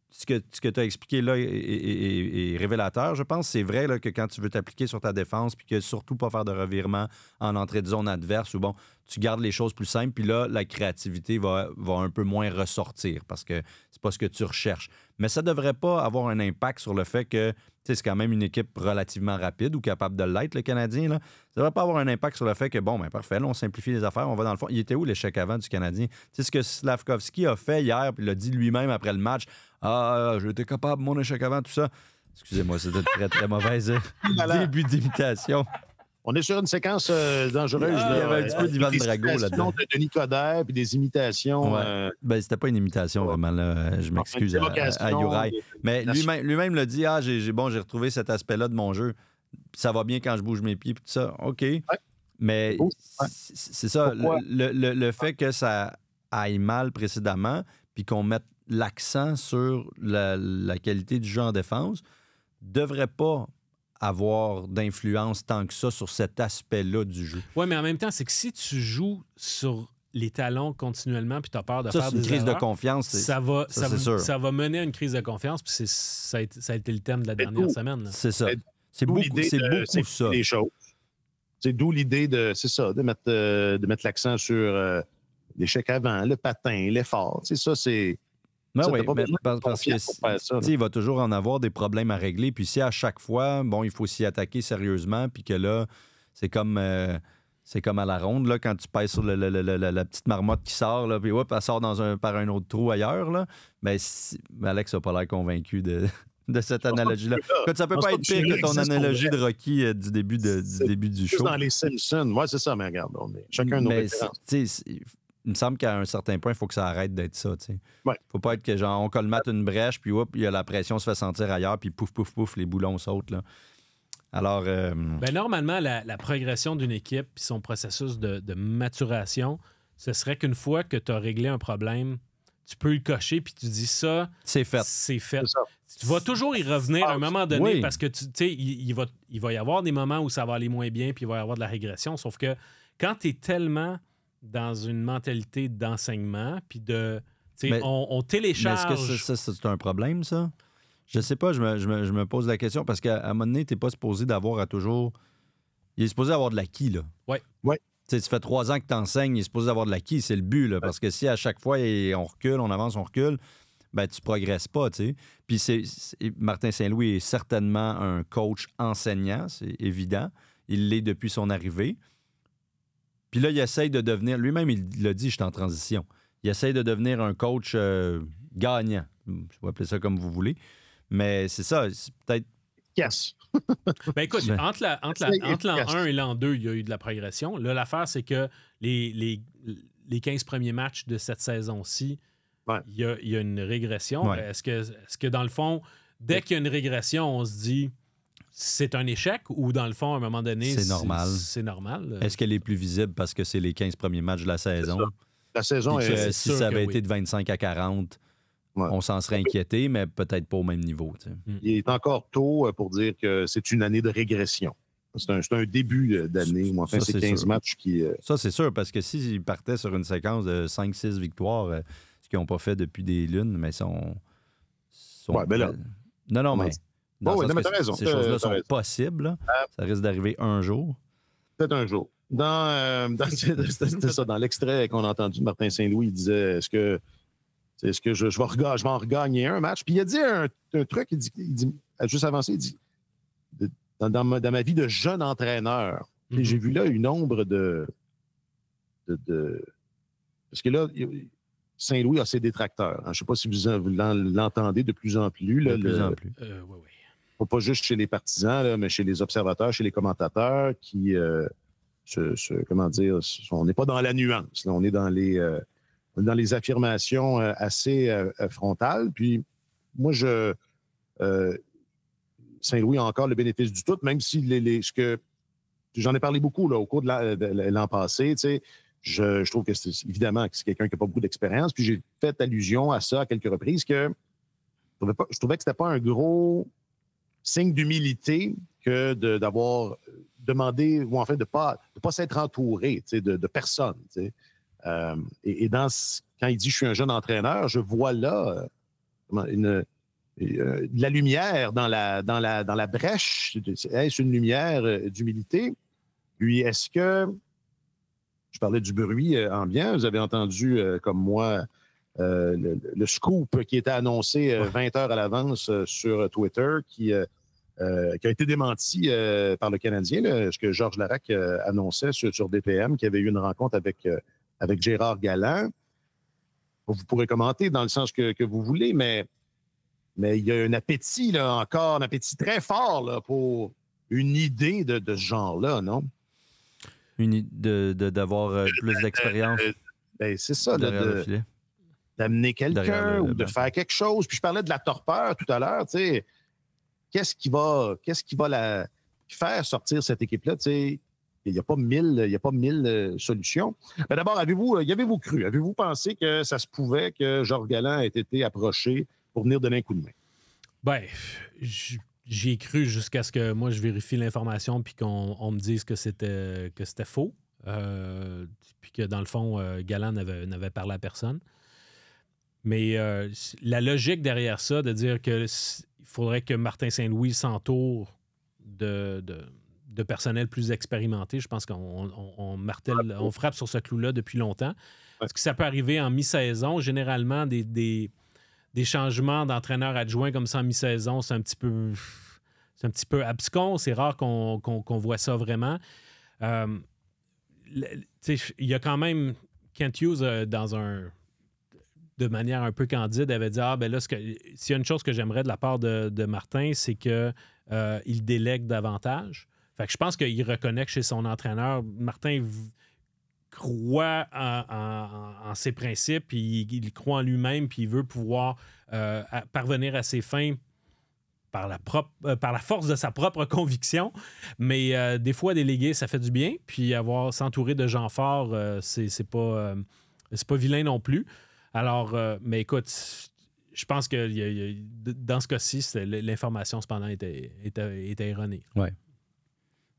ce que tu as expliqué là est révélateur. Je pense que c'est vrai là, que quand tu veux t'appliquer sur ta défense, puis que surtout pas faire de revirement en entrée de zone adverse, ou bon, tu gardes les choses plus simples, puis là, la créativité va un peu moins ressortir parce que c'est pas ce que tu recherches. Mais ça devrait pas avoir un impact sur le fait que c'est quand même une équipe relativement rapide ou capable de l'être, le Canadien. Là. Ça ne devrait pas avoir un impact sur le fait que, bon, ben parfait, là, on simplifie les affaires, on va dans le fond. Il était où l'échec avant du Canadien? Tu sais, ce que Slafkovský a fait hier, puis il l'a dit lui-même après le match, « Ah, j'étais capable, mon échec avant, tout ça. » Excusez-moi, c'était très, très mauvaise début d'imitation. On est sur une séquence dangereuse. Il y avait un petit peu d'Ivan Drago là-dedans. De Denis Coderre, puis des imitations. Ouais. Ben, c'était pas une imitation, vraiment. Là. Je m'excuse à Uri. Mais lui-même l'a dit, j'ai retrouvé cet aspect-là de mon jeu. Ça va bien quand je bouge mes pieds, puis tout ça. OK. Ouais. Mais c'est ça. Le fait que ça aille mal précédemment, puis qu'on mette l'accent sur la qualité du jeu en défense, devrait pas avoir d'influence tant que ça sur cet aspect-là du jeu. Oui, mais en même temps, c'est que si tu joues sur les talons continuellement puis tu as peur de faire des erreurs... c'est une crise de confiance. Ça va mener à une crise de confiance puis ça a été le thème de la dernière semaine. Là. C'est ça. C'est beaucoup ça. Les choses. C'est d'où l'idée de mettre l'accent sur l'échec avant, le patin, l'effort. C'est ça, c'est... Oui, parce que il va toujours en avoir des problèmes à régler. Puis si à chaque fois, bon, il faut s'y attaquer sérieusement, puis que là, c'est comme à la ronde, là, quand tu pèses sur la petite marmotte qui sort, là, puis elle sort par un autre trou ailleurs, là, ben, Alex n'a pas l'air convaincu de cette analogie-là. Ça peut pas être pire que ton analogie de Rocky du début du show. Dans les Simpsons, ouais, c'est ça, mais regarde, on est chacun nos références. Il me semble qu'à un certain point, il faut que ça arrête d'être ça. Il ne faut pas être que genre on colmate une brèche, puis il y a la pression se fait sentir ailleurs, puis pouf, pouf, pouf, les boulons sautent. Là. Alors. Normalement, la progression d'une équipe puis son processus de maturation, ce serait qu'une fois que tu as réglé un problème, tu peux le cocher, puis tu dis ça. C'est fait. C'est fait. Tu vas toujours y revenir à un moment donné parce que il va y avoir des moments où ça va aller moins bien, puis il va y avoir de la régression. Sauf que quand tu es tellement dans une mentalité d'enseignement, puis on télécharge... Mais est-ce que c'est un problème, ça? Je sais pas, je me pose la question, parce qu'à un moment donné, t'es pas supposé d'avoir à toujours... Il est supposé avoir de l'acquis, là. Oui. Tu fait 3 ans que t'enseignes, il est supposé avoir de l'acquis, c'est le but, là, parce que si à chaque fois, on recule, on avance, on recule, ben tu progresses pas, tu sais. Puis Martin Saint-Louis est certainement un coach enseignant, c'est évident. Il l'est depuis son arrivée. Puis là, il essaye de devenir... Lui-même, il l'a dit, je suis en transition. Il essaye de devenir un coach gagnant. Je vais appeler ça comme vous voulez. Mais c'est ça, c'est peut-être... Yes. Ben écoute, entre l'an 1 et l'an 2, il y a eu de la progression. Là, l'affaire, c'est que les 15 premiers matchs de cette saison-ci, il y a une régression. Ouais. Est-ce que, dans le fond, dès qu'il y a une régression, on se dit... C'est un échec ou, dans le fond, à un moment donné, c'est normal. C'est normal. Est-ce qu'elle est plus visible parce que c'est les 15 premiers matchs de la saison? La saison est... Si ça avait été de 25 à 40, on s'en serait inquiété, mais peut-être pas au même niveau. Tu sais. Il est encore tôt pour dire que c'est une année de régression. C'est un début d'année, ou enfin, c'est 15 matchs qui... Ça, c'est sûr, parce que s'ils partaient sur une séquence de 5-6 victoires, ce qu'ils n'ont pas fait depuis des lunes, mais sont ben là... Non, mais... mais t'as raison. Ces choses-là sont possibles. Là. Ça risque d'arriver un jour. Peut-être un jour. C'était ça, dans l'extrait qu'on a entendu de Martin Saint-Louis, il disait, est-ce que C'est ce que je vais en regagner un match. Puis il a dit un truc, il dit juste avancé, il dit dans ma vie de jeune entraîneur, j'ai vu là une ombre de parce que là, Saint-Louis a ses détracteurs. Je ne sais pas si vous l'entendez de plus en plus. Là, de plus en plus. Oui. Pas juste chez les partisans, là, mais chez les observateurs, chez les commentateurs qui, comment dire, on n'est pas dans la nuance. Là, on est dans les affirmations assez frontales. Puis moi, Saint-Louis a encore le bénéfice du doute, même si ce que j'en ai parlé beaucoup là, au cours de l'an passé, tu sais, je trouve que évidemment que c'est quelqu'un qui n'a pas beaucoup d'expérience. Puis j'ai fait allusion à ça à quelques reprises que je trouvais que c'était pas un gros signe d'humilité que d'avoir demandé, ou en fait de pas s'être entouré de personnes. Et quand il dit « je suis un jeune entraîneur », je vois là de la lumière dans la brèche. Est-ce une lumière d'humilité? Puis est-ce que, je parlais du bruit ambiant, vous avez entendu comme moi le scoop qui était annoncé 20 heures à l'avance sur Twitter qui a été démenti par le Canadien, là, ce que Georges Larac annonçait sur DPM, qui avait eu une rencontre avec Gérard Galland. Vous pourrez commenter dans le sens que vous voulez, mais il y a un appétit, là, encore, un appétit très fort là, pour une idée de ce genre-là, non? D'avoir plus d'expérience. C'est ça, d'amener quelqu'un ou de faire quelque chose. Puis je parlais de la torpeur tout à l'heure, tu sais. Qu'est-ce qui va la faire sortir cette équipe-là? Tu sais, il n'y a pas 1000 solutions. Mais d'abord, y avez-vous cru? Avez-vous pensé que ça se pouvait que Georges Galland ait été approché pour venir donner un coup de main? Ben, j'y ai cru jusqu'à ce que moi, je vérifie l'information puis qu'on me dise que c'était faux. Puis que, dans le fond, Galland n'avait parlé à personne. Mais la logique derrière ça, de dire qu'il faudrait que Martin Saint-Louis s'entoure de personnel plus expérimenté, je pense qu'on frappe sur ce clou-là depuis longtemps. Parce que ça peut arriver en mi-saison. Généralement, des changements d'entraîneur adjoint comme ça en mi-saison, c'est un petit peu abscon. C'est rare qu'on voit ça vraiment. Il y a quand même Kent Hughes de manière un peu candide, avait dit ben là, s'il y a une chose que j'aimerais de la part de Martin, c'est qu'il délègue davantage. Fait que je pense qu'il reconnaît que chez son entraîneur, Martin croit en ses principes, puis il croit en lui-même, puis il veut pouvoir parvenir à ses fins par la force de sa propre conviction. Mais des fois, déléguer, ça fait du bien. Puis s'entourer de gens forts, c'est pas vilain non plus. Alors, mais écoute, je pense que dans ce cas-ci, l'information, cependant, était erronée. Oui.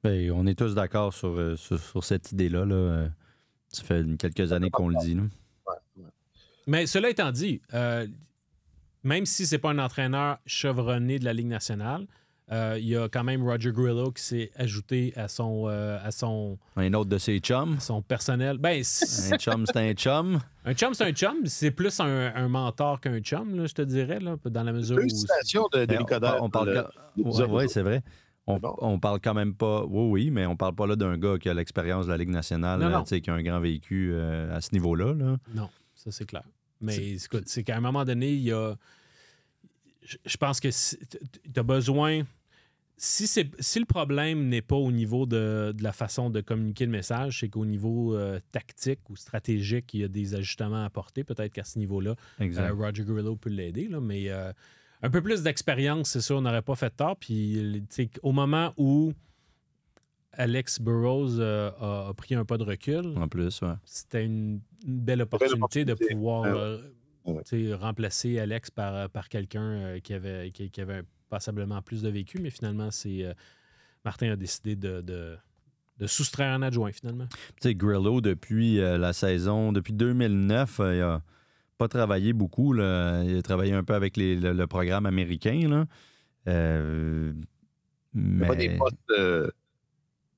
Ben, on est tous d'accord sur cette idée-là. Là. Ça fait quelques années qu'on le dit. Nous. Mais cela étant dit, même si ce n'est pas un entraîneur chevronné de la Ligue nationale, il y a quand même Roger Grillo qui s'est ajouté à son un autre de ses chums. Son personnel. Ben, un chum, c'est un chum. Un chum, c'est un chum. C'est plus un mentor qu'un chum, là, je te dirais, là, dans la mesure où... Félicitations de Nicodère. Oui, c'est vrai. On parle quand même pas... Oui, mais on parle pas là d'un gars qui a l'expérience de la Ligue nationale, qui a un grand vécu à ce niveau-là. Là. Non, ça c'est clair. Mais écoute, c'est qu'à un moment donné, il y a... Je pense que tu as besoin... Si le problème n'est pas au niveau de la façon de communiquer le message, c'est qu'au niveau tactique ou stratégique, il y a des ajustements à apporter. Peut-être qu'à ce niveau-là, Roger Grillo peut l'aider. Là, mais un peu plus d'expérience, c'est sûr, on n'aurait pas fait tort. Puis au moment où Alex Burrows a pris un pas de recul, en plus, c'était une belle opportunité de pouvoir remplacer Alex par quelqu'un qui avait passablement plus de vécu, mais finalement, Martin a décidé de soustraire un adjoint, finalement. Tu sais, Grillo, depuis la saison, depuis 2009, il n'a pas travaillé beaucoup. Là. Il a travaillé un peu avec le programme américain. Là. Mais... Pas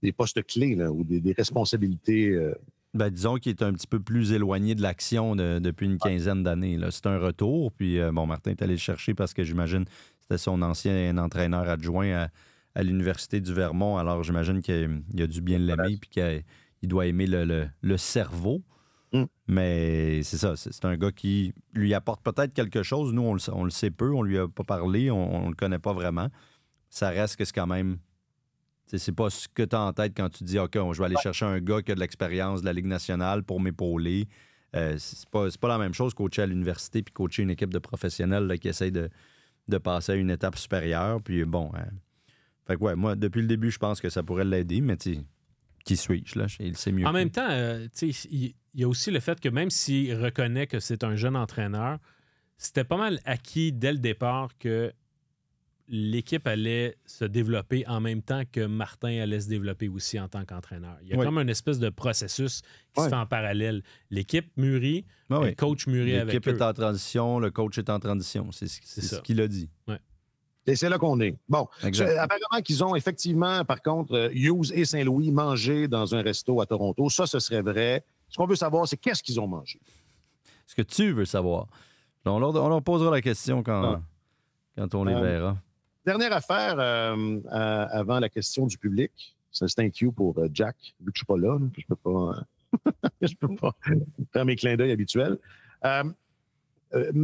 des postes clés là, ou des responsabilités Disons qu'il est un petit peu plus éloigné de l'action depuis une quinzaine d'années. Là. C'est un retour. Puis, Martin est allé le chercher parce que j'imagine que c'était son ancien entraîneur adjoint à l'Université du Vermont. Alors, j'imagine qu'il a dû bien l'aimer puis qu'il doit aimer le cerveau. Mais c'est ça. C'est un gars qui lui apporte peut-être quelque chose. Nous, on le sait peu. On lui a pas parlé. On le connaît pas vraiment. Ça reste que c'est quand même... C'est pas ce que tu as en tête quand tu dis « OK, je vais aller chercher un gars qui a de l'expérience de la Ligue nationale pour m'épauler. » C'est pas la même chose coacher à l'université puis coacher une équipe de professionnels là, qui essayent de passer à une étape supérieure. Puis bon, fait que moi, depuis le début, je pense que ça pourrait l'aider, mais qui suis-je, là? Il sait mieux. En même temps, il y a aussi le fait que même s'il reconnaît que c'est un jeune entraîneur, c'était pas mal acquis dès le départ que l'équipe allait se développer en même temps que Martin allait se développer aussi en tant qu'entraîneur. Il y a comme une espèce de processus qui se fait en parallèle. L'équipe mûrit, le coach mûrit avec eux. L'équipe est en transition, le coach est en transition. C'est ce qu'il a dit. Ouais. Et c'est là qu'on est. Bon, apparemment qu'ils ont effectivement, par contre, Hughes et Saint-Louis mangé dans un resto à Toronto. Ça, ce serait vrai. Ce qu'on veut savoir, c'est qu'est-ce qu'ils ont mangé. Ce que tu veux savoir. On leur posera la question quand on les verra. Dernière affaire avant la question du public. C'est un thank you pour Jack, vu que je ne suis pas là, que je peux pas faire mes clins d'œil habituels.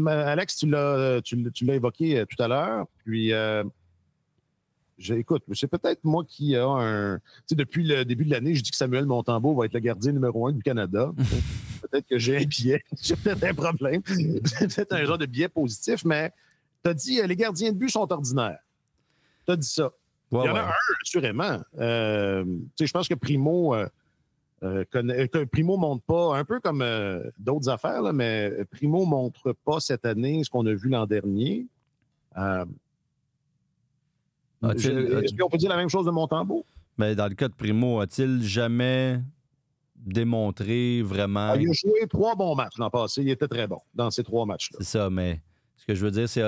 Alex, tu l'as évoqué tout à l'heure. Puis, écoute, c'est peut-être moi qui a un... Tu sais, depuis le début de l'année, je dis que Samuel Montembeault va être le gardien numéro 1 du Canada. Peut-être que j'ai un biais. J'ai peut-être un problème. C'est peut-être un genre de biais positif, mais tu as dit les gardiens de but sont ordinaires. Tu as dit ça. Il y en a un, assurément. Je pense que Primo montre pas, un peu comme d'autres affaires, là, mais Primo montre pas cette année ce qu'on a vu l'an dernier. Est-ce qu'on peut dire la même chose de Montembeault? Mais dans le cas de Primo, a-t-il jamais démontré vraiment... Il a joué 3 bons matchs l'an passé. Il était très bon dans ces 3 matchs-là. C'est ça, mais ce que je veux dire, c'est...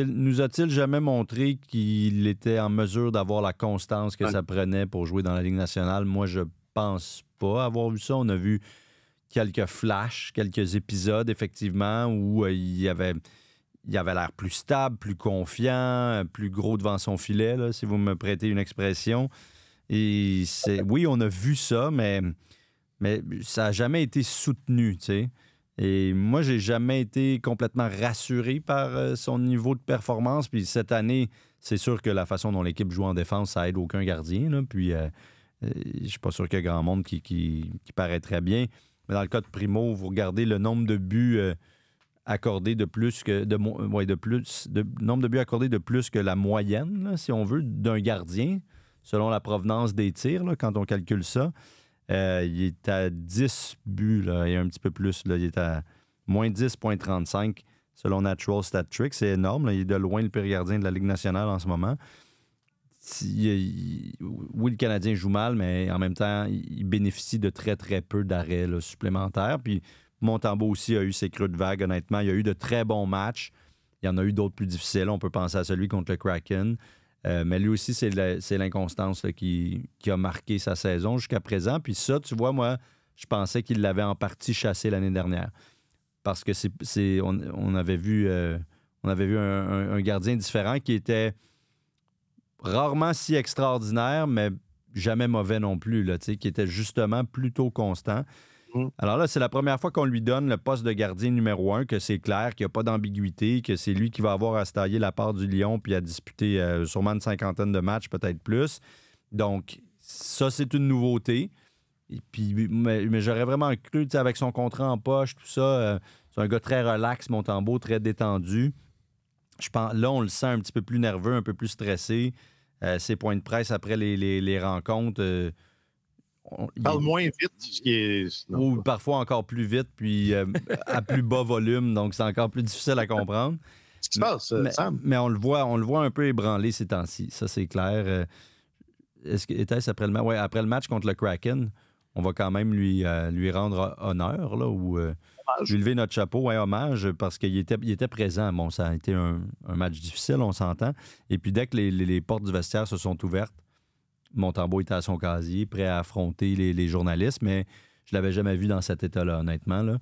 Nous a-t-il jamais montré qu'il était en mesure d'avoir la constance que ça prenait pour jouer dans la Ligue nationale? Moi, je pense pas avoir vu ça. On a vu quelques flashs, quelques épisodes, effectivement, où il avait l'air plus stable, plus confiant, plus gros devant son filet, là, si vous me prêtez une expression. Et oui, on a vu ça, mais ça n'a jamais été soutenu, tu sais. Et moi, j'ai jamais été complètement rassuré par son niveau de performance. Puis cette année, c'est sûr que la façon dont l'équipe joue en défense, ça aide aucun gardien, là. Puis je suis pas sûr qu'il y a grand monde qui paraît très bien. Mais dans le cas de Primo, vous regardez le nombre de buts accordés de plus que nombre de buts accordés de plus que la moyenne, là, si on veut, d'un gardien, selon la provenance des tirs, là, quand on calcule ça. Il est à 10 buts, là, et un petit peu plus. Là, il est à moins 10,35 selon Natural Stat Trick. C'est énorme. Là. Il est de loin le pire gardien de la Ligue nationale en ce moment. Oui, le Canadien joue mal, mais en même temps, il bénéficie de très, très peu d'arrêts là, supplémentaires. Puis Montembeault aussi a eu ses creux de vague, honnêtement. Il y a eu de très bons matchs. Il y en a eu d'autres plus difficiles. On peut penser à celui contre le Kraken. Mais lui aussi, c'est l'inconstance là, qui a marqué sa saison jusqu'à présent. Puis ça, tu vois, moi, je pensais qu'il l'avait en partie chassé l'année dernière. Parce que on avait vu un gardien différent qui était rarement si extraordinaire, mais jamais mauvais non plus, là, qui était justement plutôt constant. Alors là, c'est la première fois qu'on lui donne le poste de gardien numéro 1, que c'est clair, qu'il n'y a pas d'ambiguïté, que c'est lui qui va avoir à se tailler la part du lion puis à disputer sûrement une 50aine de matchs, peut-être plus. Donc, ça, c'est une nouveauté. Et puis, mais j'aurais vraiment cru, avec son contrat en poche, tout ça, c'est un gars très relax, Montembeault, très détendu. Je pense, là, on le sent un petit peu plus nerveux, un peu plus stressé. Ses points de presse après les rencontres... Il parle moins vite, ce qui est... Ou parfois encore plus vite, puis à plus bas volume, donc c'est encore plus difficile à comprendre. Ce qui se passe, Sam. Mais on le voit un peu ébranlé ces temps-ci, ça c'est clair. Était-ce après le match? Oui, après le match contre le Kraken, on va quand même lui rendre honneur, là, ou lui lever notre chapeau, hommage, parce qu'il était présent. Bon, ça a été un match difficile, on s'entend. Et puis dès que les portes du vestiaire se sont ouvertes, Montembeault était à son casier, prêt à affronter les journalistes, mais je l'avais jamais vu dans cet état-là, honnêtement. Là.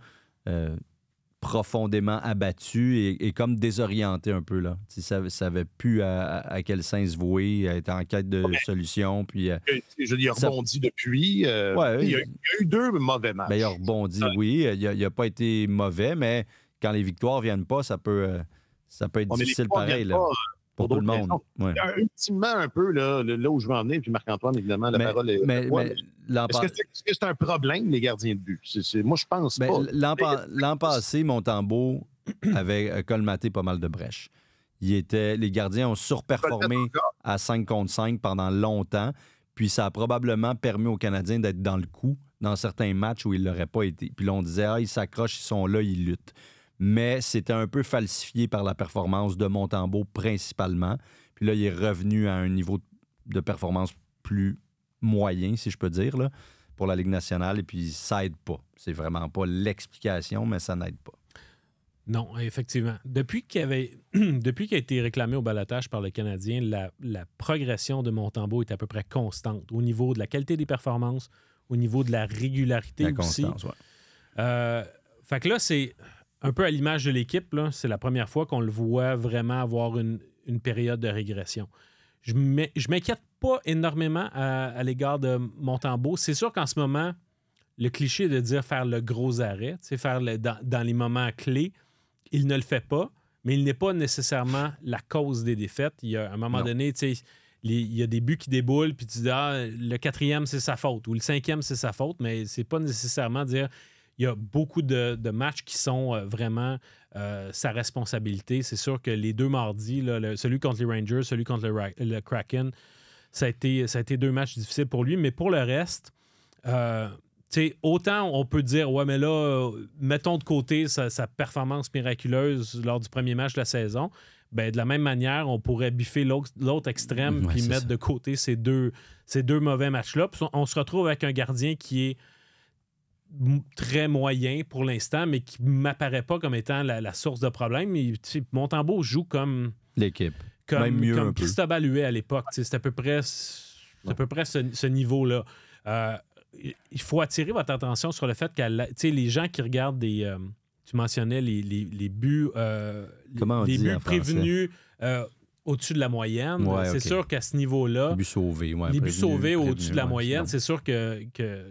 Profondément abattu et comme désorienté un peu. Là. Il ne savait plus à quel sens se vouer, être en quête de solution. Puis, il a rebondi depuis. Il y a eu 2 mauvais matchs. Il a rebondi, oui. Il n'a pas été mauvais, mais quand les victoires ne viennent pas, ça peut être difficile pareil. Là. Pour tout le monde. Ouais. Ultimement, un peu, là où je veux en venir, puis Marc-Antoine, évidemment, la parole est... Est-ce que c'est un problème, les gardiens de but? Moi, je pense pas. L'an passé, Montembeault avait colmaté pas mal de brèches. Les gardiens ont surperformé à 5 contre 5 pendant longtemps, puis ça a probablement permis aux Canadiens d'être dans le coup dans certains matchs où ils ne l'auraient pas été. Puis là, on disait, ils s'accrochent, ils sont là, ils luttent. Mais c'était un peu falsifié par la performance de Montembeault principalement. Puis là, il est revenu à un niveau de performance plus moyen, si je peux dire, là, pour la Ligue nationale. Et puis, ça n'aide pas. C'est vraiment pas l'explication, mais ça n'aide pas. Non, effectivement. Depuis qu'il a été réclamé au balotage par le Canadien, la progression de Montembeault est à peu près constante au niveau de la qualité des performances, au niveau de la régularité aussi. Constance, ouais. Fait que là, c'est... Un peu à l'image de l'équipe, là, c'est la première fois qu'on le voit vraiment avoir une période de régression. Je m'inquiète pas énormément à l'égard de Montembeault. C'est sûr qu'en ce moment, le cliché de dire faire le gros arrêt, faire dans les moments clés, il ne le fait pas, mais il n'est pas nécessairement la cause des défaites. Il y a, à un moment donné, il y a des buts qui déboulent, puis tu dis le 4e, c'est sa faute, ou le 5e, c'est sa faute, mais c'est pas nécessairement dire... Il y a beaucoup de matchs qui sont vraiment sa responsabilité. C'est sûr que les 2 mardis, là, celui contre les Rangers, celui contre le Kraken, ça a été 2 matchs difficiles pour lui. Mais pour le reste, autant on peut dire, ouais, mais là, mettons de côté sa performance miraculeuse lors du premier match de la saison. Ben, de la même manière, on pourrait biffer l'autre extrême puis mettre de côté ces deux mauvais matchs-là. Puis on se retrouve avec un gardien qui est très moyen pour l'instant, mais qui ne m'apparaît pas comme étant la source de problème. Montembeault joue comme l'équipe. Même mieux comme Christophe Alluet à l'époque. C'est à peu près ce niveau-là. Il faut attirer votre attention sur le fait que les gens qui regardent tu mentionnais les buts, les buts prévenus au-dessus de la moyenne. C'est sûr qu'à ce niveau-là... Les buts sauvés. Ouais, les buts sauvés au-dessus de la moyenne, c'est sûr que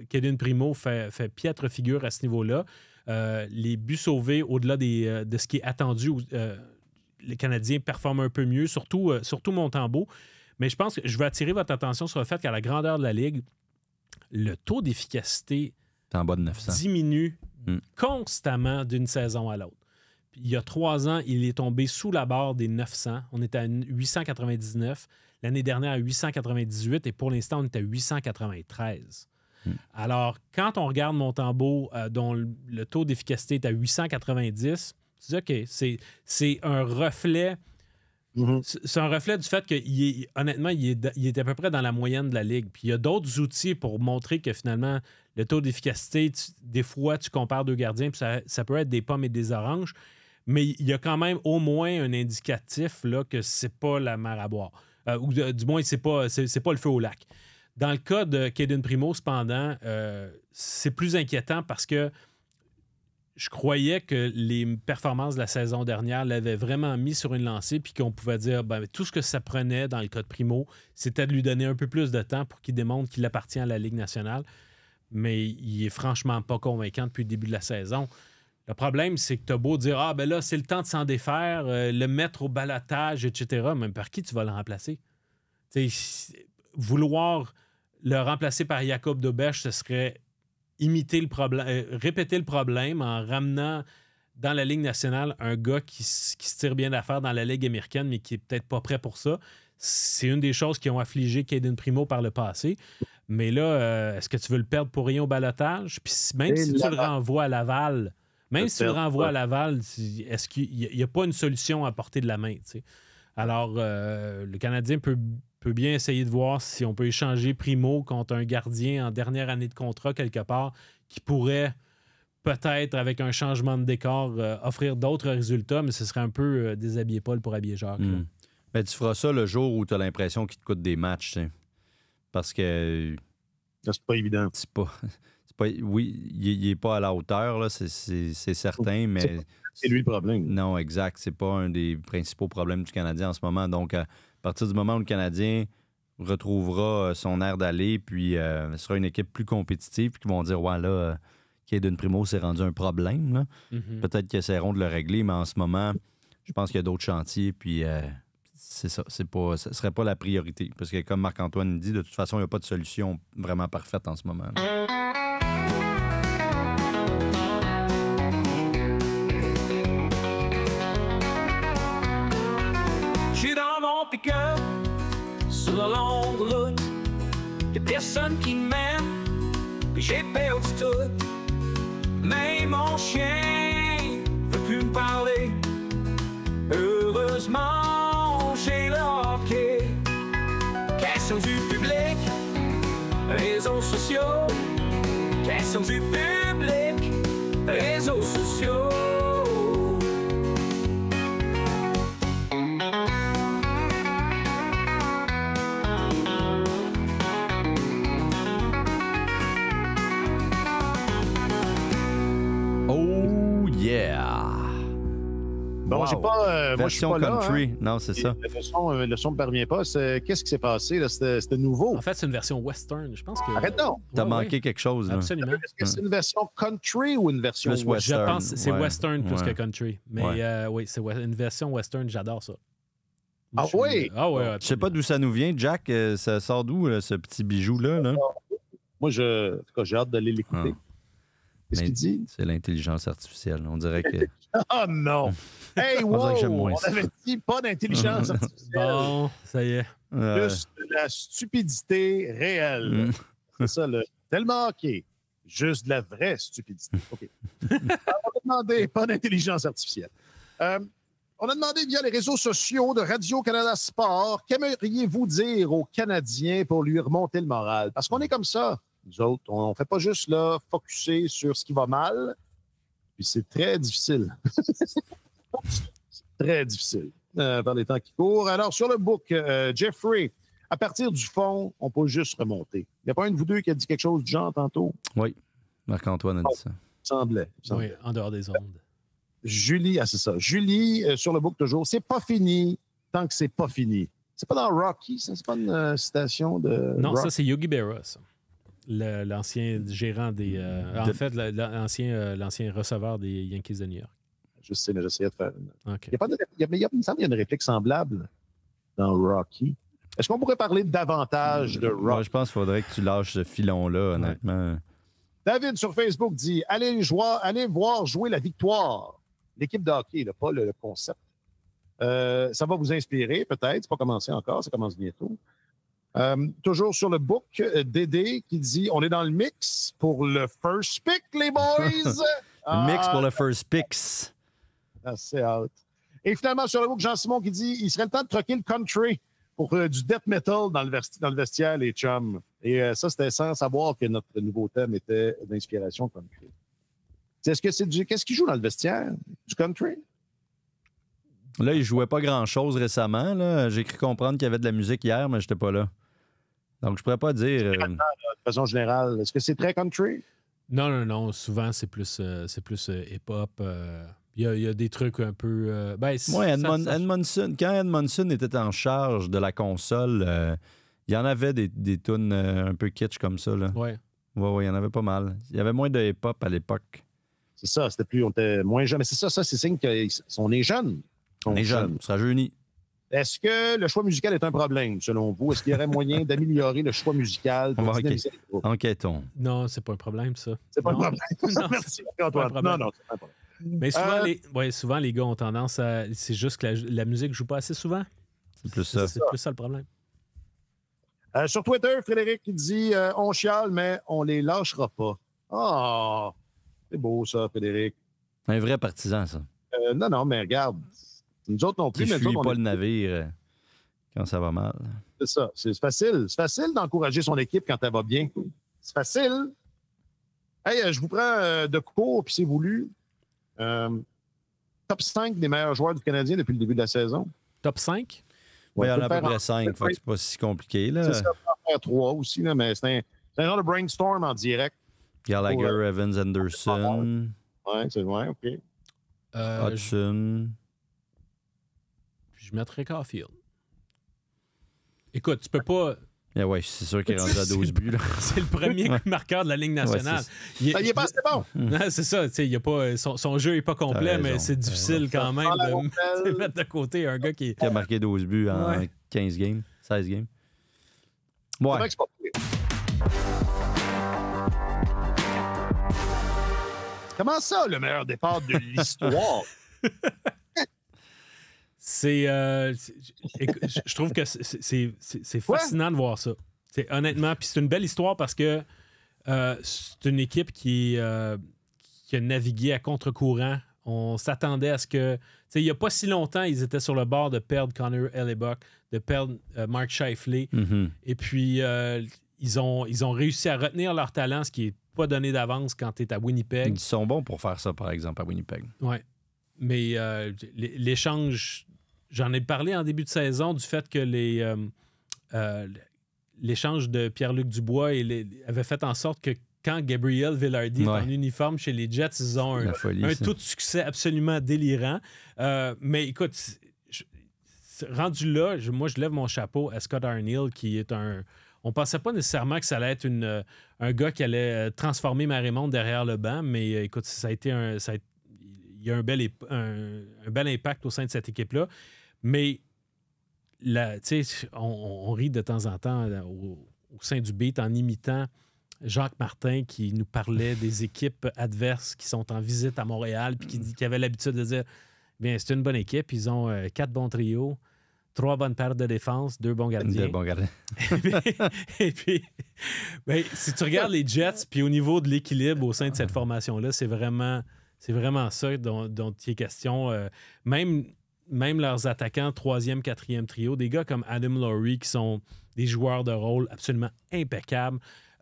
Kaden Primo fait piètre figure à ce niveau-là. Les buts sauvés au-delà de ce qui est attendu, les Canadiens performent un peu mieux, surtout Montembeault. Mais je pense que je veux attirer votre attention sur le fait qu'à la grandeur de la Ligue, le taux d'efficacité en bas de 900. Diminue constamment d'une saison à l'autre. Il y a 3 ans, il est tombé sous la barre des 900. On était à 899. L'année dernière, à 898. Et pour l'instant, on est à 893. Alors, quand on regarde Montembeault, dont le taux d'efficacité est à 890, tu dis, OK, c'est un reflet... C'est un reflet du fait honnêtement, il est à peu près dans la moyenne de la Ligue. Puis il y a d'autres outils pour montrer que finalement, le taux d'efficacité, des fois, tu compares 2 gardiens, puis ça peut être des pommes et des oranges. Mais il y a quand même au moins un indicatif là, que c'est pas la mer à boire. Ou du moins, c'est pas le feu au lac. Dans le cas de Kaden Primo, cependant, c'est plus inquiétant parce que je croyais que les performances de la saison dernière l'avaient vraiment mis sur une lancée puis qu'on pouvait dire tout ce que ça prenait dans le cas de Primo, c'était de lui donner un peu plus de temps pour qu'il démontre qu'il appartient à la Ligue nationale. Mais il est franchement pas convaincant depuis le début de la saison. Le problème, c'est que tu as beau dire là, c'est le temps de s'en défaire, le mettre au balotage, etc. Même par qui tu vas le remplacer? Vouloir le remplacer par Jacob Dobèche, ce serait imiter le problème, répéter le problème en ramenant dans la Ligue nationale un gars qui se tire bien d'affaire dans la Ligue américaine, mais qui est peut-être pas prêt pour ça. C'est une des choses qui ont affligé Kaden Primo par le passé. Mais là, est-ce que tu veux le perdre pour rien au balotage? Puis même si tu le renvoies à Laval, est-ce qu'il n'y a pas une solution à portée de la main? T'sais? Alors, le Canadien peut bien essayer de voir si on peut échanger Primo contre un gardien en dernière année de contrat quelque part qui pourrait peut-être, avec un changement de décor, offrir d'autres résultats, mais ce serait un peu déshabiller Paul pour habiller Jacques. Ben, tu feras ça le jour où tu as l'impression qu'il te coûte des matchs. T'sais. Parce que... C'est pas évident. C'est pas il n'est pas à la hauteur, là, c'est certain, mais... C'est lui le problème. Non, exact. C'est pas un des principaux problèmes du Canadien en ce moment. Donc, à partir du moment où le Canadien retrouvera son air d'aller, puis sera une équipe plus compétitive, puis qu'ils vont dire, ouais, là, Caden Primo s'est rendu un problème, là. Peut-être qu'ils essaieront de le régler, mais en ce moment, je pense qu'il y a d'autres chantiers, puis c'est ça. Ce ne serait pas la priorité. Parce que, comme Marc-Antoine dit, de toute façon, il n'y a pas de solution vraiment parfaite en ce moment. Je suis dans mon pick-up, sur la longue route, y'a personne qui m'aime, puis j'ai perdu tout. Mais mon chien veut plus me parler. Heureusement, j'ai le hockey. Question du public, réseaux sociaux. Question du public, réseaux sociaux. Oh yeah! Bon, j'ai pas. Moi, je suis Version pas country. là, hein. Non, c'est ça. Le son ne me parvient pas. Qu'est-ce qui s'est passé? Là? C'était nouveau. En fait, c'est une version western. Je pense que. Arrête donc! T'as manqué quelque chose, là. Absolument. Est-ce que c'est une version country ou une version Plus Je western. pense que c'est Ouais. western plus Ouais. que country. Mais oui, c'est une version western. J'adore ça. Ah oui? Ah oui. Je sais pas d'où ça nous vient. Jack, ça sort d'où, là, ce petit bijou-là? Là? Moi, en tout cas, j'ai hâte d'aller l'écouter. Qu'est-ce Mais qu'il dit? C'est l'intelligence artificielle. On dirait que... Oh non! Hey, On dirait wow! que j'aime moins On ça. avait dit pas d'intelligence artificielle. Bon, ça y est. Juste de la stupidité réelle. C'est ça, là. Tellement OK. Juste de la vraie stupidité. OK. On a demandé pas d'intelligence artificielle. On a demandé via les réseaux sociaux de Radio-Canada Sport, qu'aimeriez-vous dire aux Canadiens pour lui remonter le moral? Parce qu'on est comme ça, nous autres. On ne fait pas juste là focusser sur ce qui va mal. Puis c'est très difficile. C'est très difficile par les temps qui courent. Alors, sur le book, Jeffrey, à partir du fond, on peut juste remonter. Il n'y a pas un de vous deux qui a dit quelque chose du genre tantôt? Oui, Marc-Antoine a dit ça. Il semblait. Oui, en dehors des ondes. Julie, c'est ça. Julie, sur le book toujours, c'est pas fini tant que c'est pas fini. C'est pas dans Rocky, ça? C'est pas une citation de. Non, Rock? ça, c'est Yogi Berra, ça. L'ancien gérant des. En fait, l'ancien receveur des Yankees de New York. Je sais, mais j'essayais de faire. OK. Il me semble qu'il y a une réplique semblable dans Rocky. Est-ce qu'on pourrait parler davantage de Rocky? Moi, je pense qu'il faudrait que tu lâches ce filon-là, honnêtement. David sur Facebook dit allez voir jouer la victoire. L'équipe de hockey, là, pas le concept. Ça va vous inspirer, peut-être. C'est pas commencé encore, ça commence bientôt. Toujours sur le book, Dédé qui dit on est dans le mix pour le first pick, les boys. Mix pour le first picks. C'est out. Et finalement, sur le book, Jean-Simon qui dit il serait le temps de troquer le country pour du death metal dans le vestiaire, les chums. Et ça, c'était sans savoir que notre nouveau thème était d'inspiration country. Qu'est-ce qui joue dans le vestiaire? Du country? Là, il jouait pas grand-chose récemment. Là. J'ai cru comprendre qu'il y avait de la musique hier, mais j'étais pas là. Donc, je pourrais pas dire... De façon générale, est-ce que c'est très country? Non. Souvent, c'est plus hip-hop. Il y a des trucs un peu... Edmondson, quand Edmondson était en charge de la console, il y en avait des tunes un peu kitsch comme ça. Oui, il y en avait pas mal. Il y avait moins de hip-hop à l'époque. C'est ça, on était moins jeunes. Mais c'est ça, c'est signe qu'on est jeunes. On est jeunes, on se rajeunit. Est-ce que le choix musical est un problème, selon vous? Est-ce qu'il y aurait moyen d'améliorer le choix musical? Enquêtons. Non, c'est pas un problème, ça. C'est pas un problème. Non, merci, Antoine. Non, c'est pas un problème. Mais souvent, les gars ont tendance à... C'est juste que la musique joue pas assez souvent. C'est plus ça. C'est plus ça le problème. Sur Twitter, Frédéric qui dit on chiale, mais on les lâchera pas. Ah, c'est beau ça, Frédéric. Un vrai partisan, ça. Non, mais regarde. Nous autres non plus. Tu mais fuis pas le navire quand ça va mal. C'est ça. C'est facile. C'est facile d'encourager son équipe quand elle va bien. C'est facile. Hey, je vous prends de court, puis c'est voulu. Top 5 des meilleurs joueurs du Canadien depuis le début de la saison. Top 5? Oui, il y en a à peu près 5. Fait que c'est pas si compliqué. Là. C'est ça, on peut en faire 3 aussi, là, mais c'est un genre de brainstorm en direct. Gallagher, Evans, Anderson. Ouais, c'est vrai, OK. Hudson. Je mettrais Caulfield. Écoute, tu peux pas... Ouais, c'est sûr qu'il est rendu à 12 buts. Là. C'est le premier marqueur de la Ligue nationale. Il est pas assez bon. Non, c'est ça. Il a pas, son jeu n'est pas complet, mais c'est difficile quand même de mettre de côté un gars qui a marqué 12 buts en 15 games, 16 games. Ouais. C'est vrai que c'est pas pire. Comment ça, le meilleur départ de l'histoire? Je trouve que c'est fascinant de voir ça. Honnêtement, puis c'est une belle histoire parce que c'est une équipe qui a navigué à contre-courant. On s'attendait à ce que... Il n'y a pas si longtemps, ils étaient sur le bord de perdre Connor Hellebuyck, de perdre Mark Scheifele. Mm-hmm. Et puis, ils ont réussi à retenir leur talent, ce qui n'est pas donné d'avance quand tu es à Winnipeg. Ils sont bons pour faire ça, par exemple, à Winnipeg. Oui. Mais l'échange... J'en ai parlé en début de saison du fait que l'échange de Pierre-Luc Dubois avait fait en sorte que quand Gabriel Vilardi est en uniforme chez les Jets, ils ont un taux de succès absolument délirant. Mais écoute, rendu là, moi, je lève mon chapeau à Scott Arniel, qui est un... On pensait pas nécessairement que ça allait être un gars qui allait transformer Marie-Monde derrière le banc, mais écoute, ça a été il y a un bel impact au sein de cette équipe-là. Mais on rit de temps en temps au sein du beat en imitant Jacques Martin qui nous parlait des équipes adverses qui sont en visite à Montréal puis qui avait l'habitude de dire bien, c'est une bonne équipe, ils ont 4 bons trios, 3 bonnes paires de défense, 2 bons gardiens. 2 bons gardiens. Et puis si tu regardes les Jets, puis au niveau de l'équilibre au sein de cette formation-là, c'est vraiment ça dont il est question. Même leurs attaquants, 3e, 4e trio, des gars comme Adam Lowry qui sont des joueurs de rôle absolument impeccables.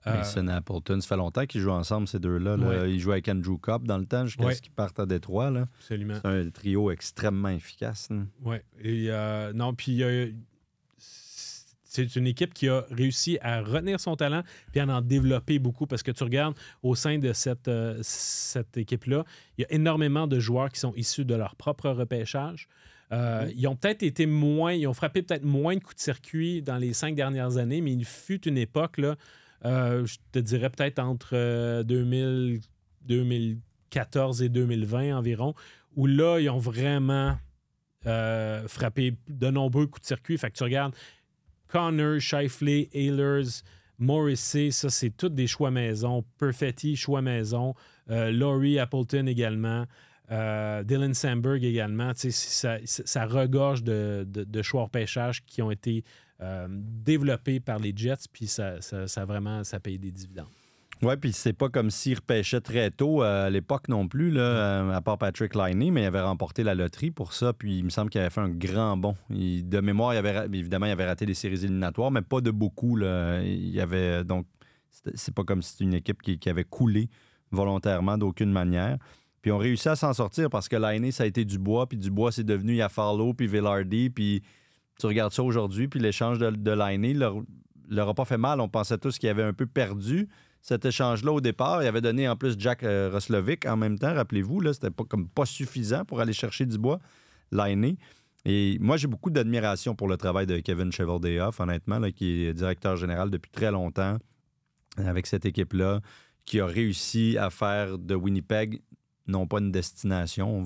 Mason Appleton, ça fait longtemps qu'ils jouent ensemble, ces deux-là. Là. Ils jouaient avec Andrew Copp dans le temps jusqu'à ce qu'ils partent à Détroit. Là. Absolument. C'est un trio extrêmement efficace. Oui. Non, puis c'est une équipe qui a réussi à retenir son talent puis à en développer beaucoup parce que tu regardes au sein de cette équipe-là, il y a énormément de joueurs qui sont issus de leur propre repêchage. Ils ont peut-être été ils ont frappé peut-être moins de coups de circuit dans les 5 dernières années, mais il fut une époque, là, je te dirais peut-être entre 2014 et 2020 environ, où là, ils ont vraiment frappé de nombreux coups de circuit. Fait que tu regardes Connor, Scheifele, Ehlers, Morrissey, ça, c'est tous des choix maison. Perfetti, choix maison. Lowry, Appleton également. Dylan Sandberg également. Ça regorge de choix au pêchage qui ont été développés par les Jets, puis ça paye des dividendes. Oui, puis c'est pas comme s'il repêchait très tôt à l'époque non plus, là, à part Patrick Laine, mais il avait remporté la loterie pour ça, puis il me semble qu'il avait fait un grand bond. De mémoire, évidemment, il avait raté les séries éliminatoires, mais pas de beaucoup. Là. Donc, c'est pas comme si c'était une équipe qui avait coulé volontairement d'aucune manière. Puis on réussit à s'en sortir parce que Laine, ça a été Dubois, puis Dubois, c'est devenu Iafallo, puis Vilardi, puis tu regardes ça aujourd'hui, puis l'échange de Laine leur a pas fait mal. On pensait tous qu'il avait un peu perdu cet échange-là au départ. Il avait donné en plus Jack Roslovic en même temps, rappelez-vous. Là, c'était pas suffisant pour aller chercher Dubois, Laine. Et moi, j'ai beaucoup d'admiration pour le travail de Kevin Cheveldayoff, honnêtement, là, qui est directeur général depuis très longtemps avec cette équipe-là, qui a réussi à faire de Winnipeg non pas une destination,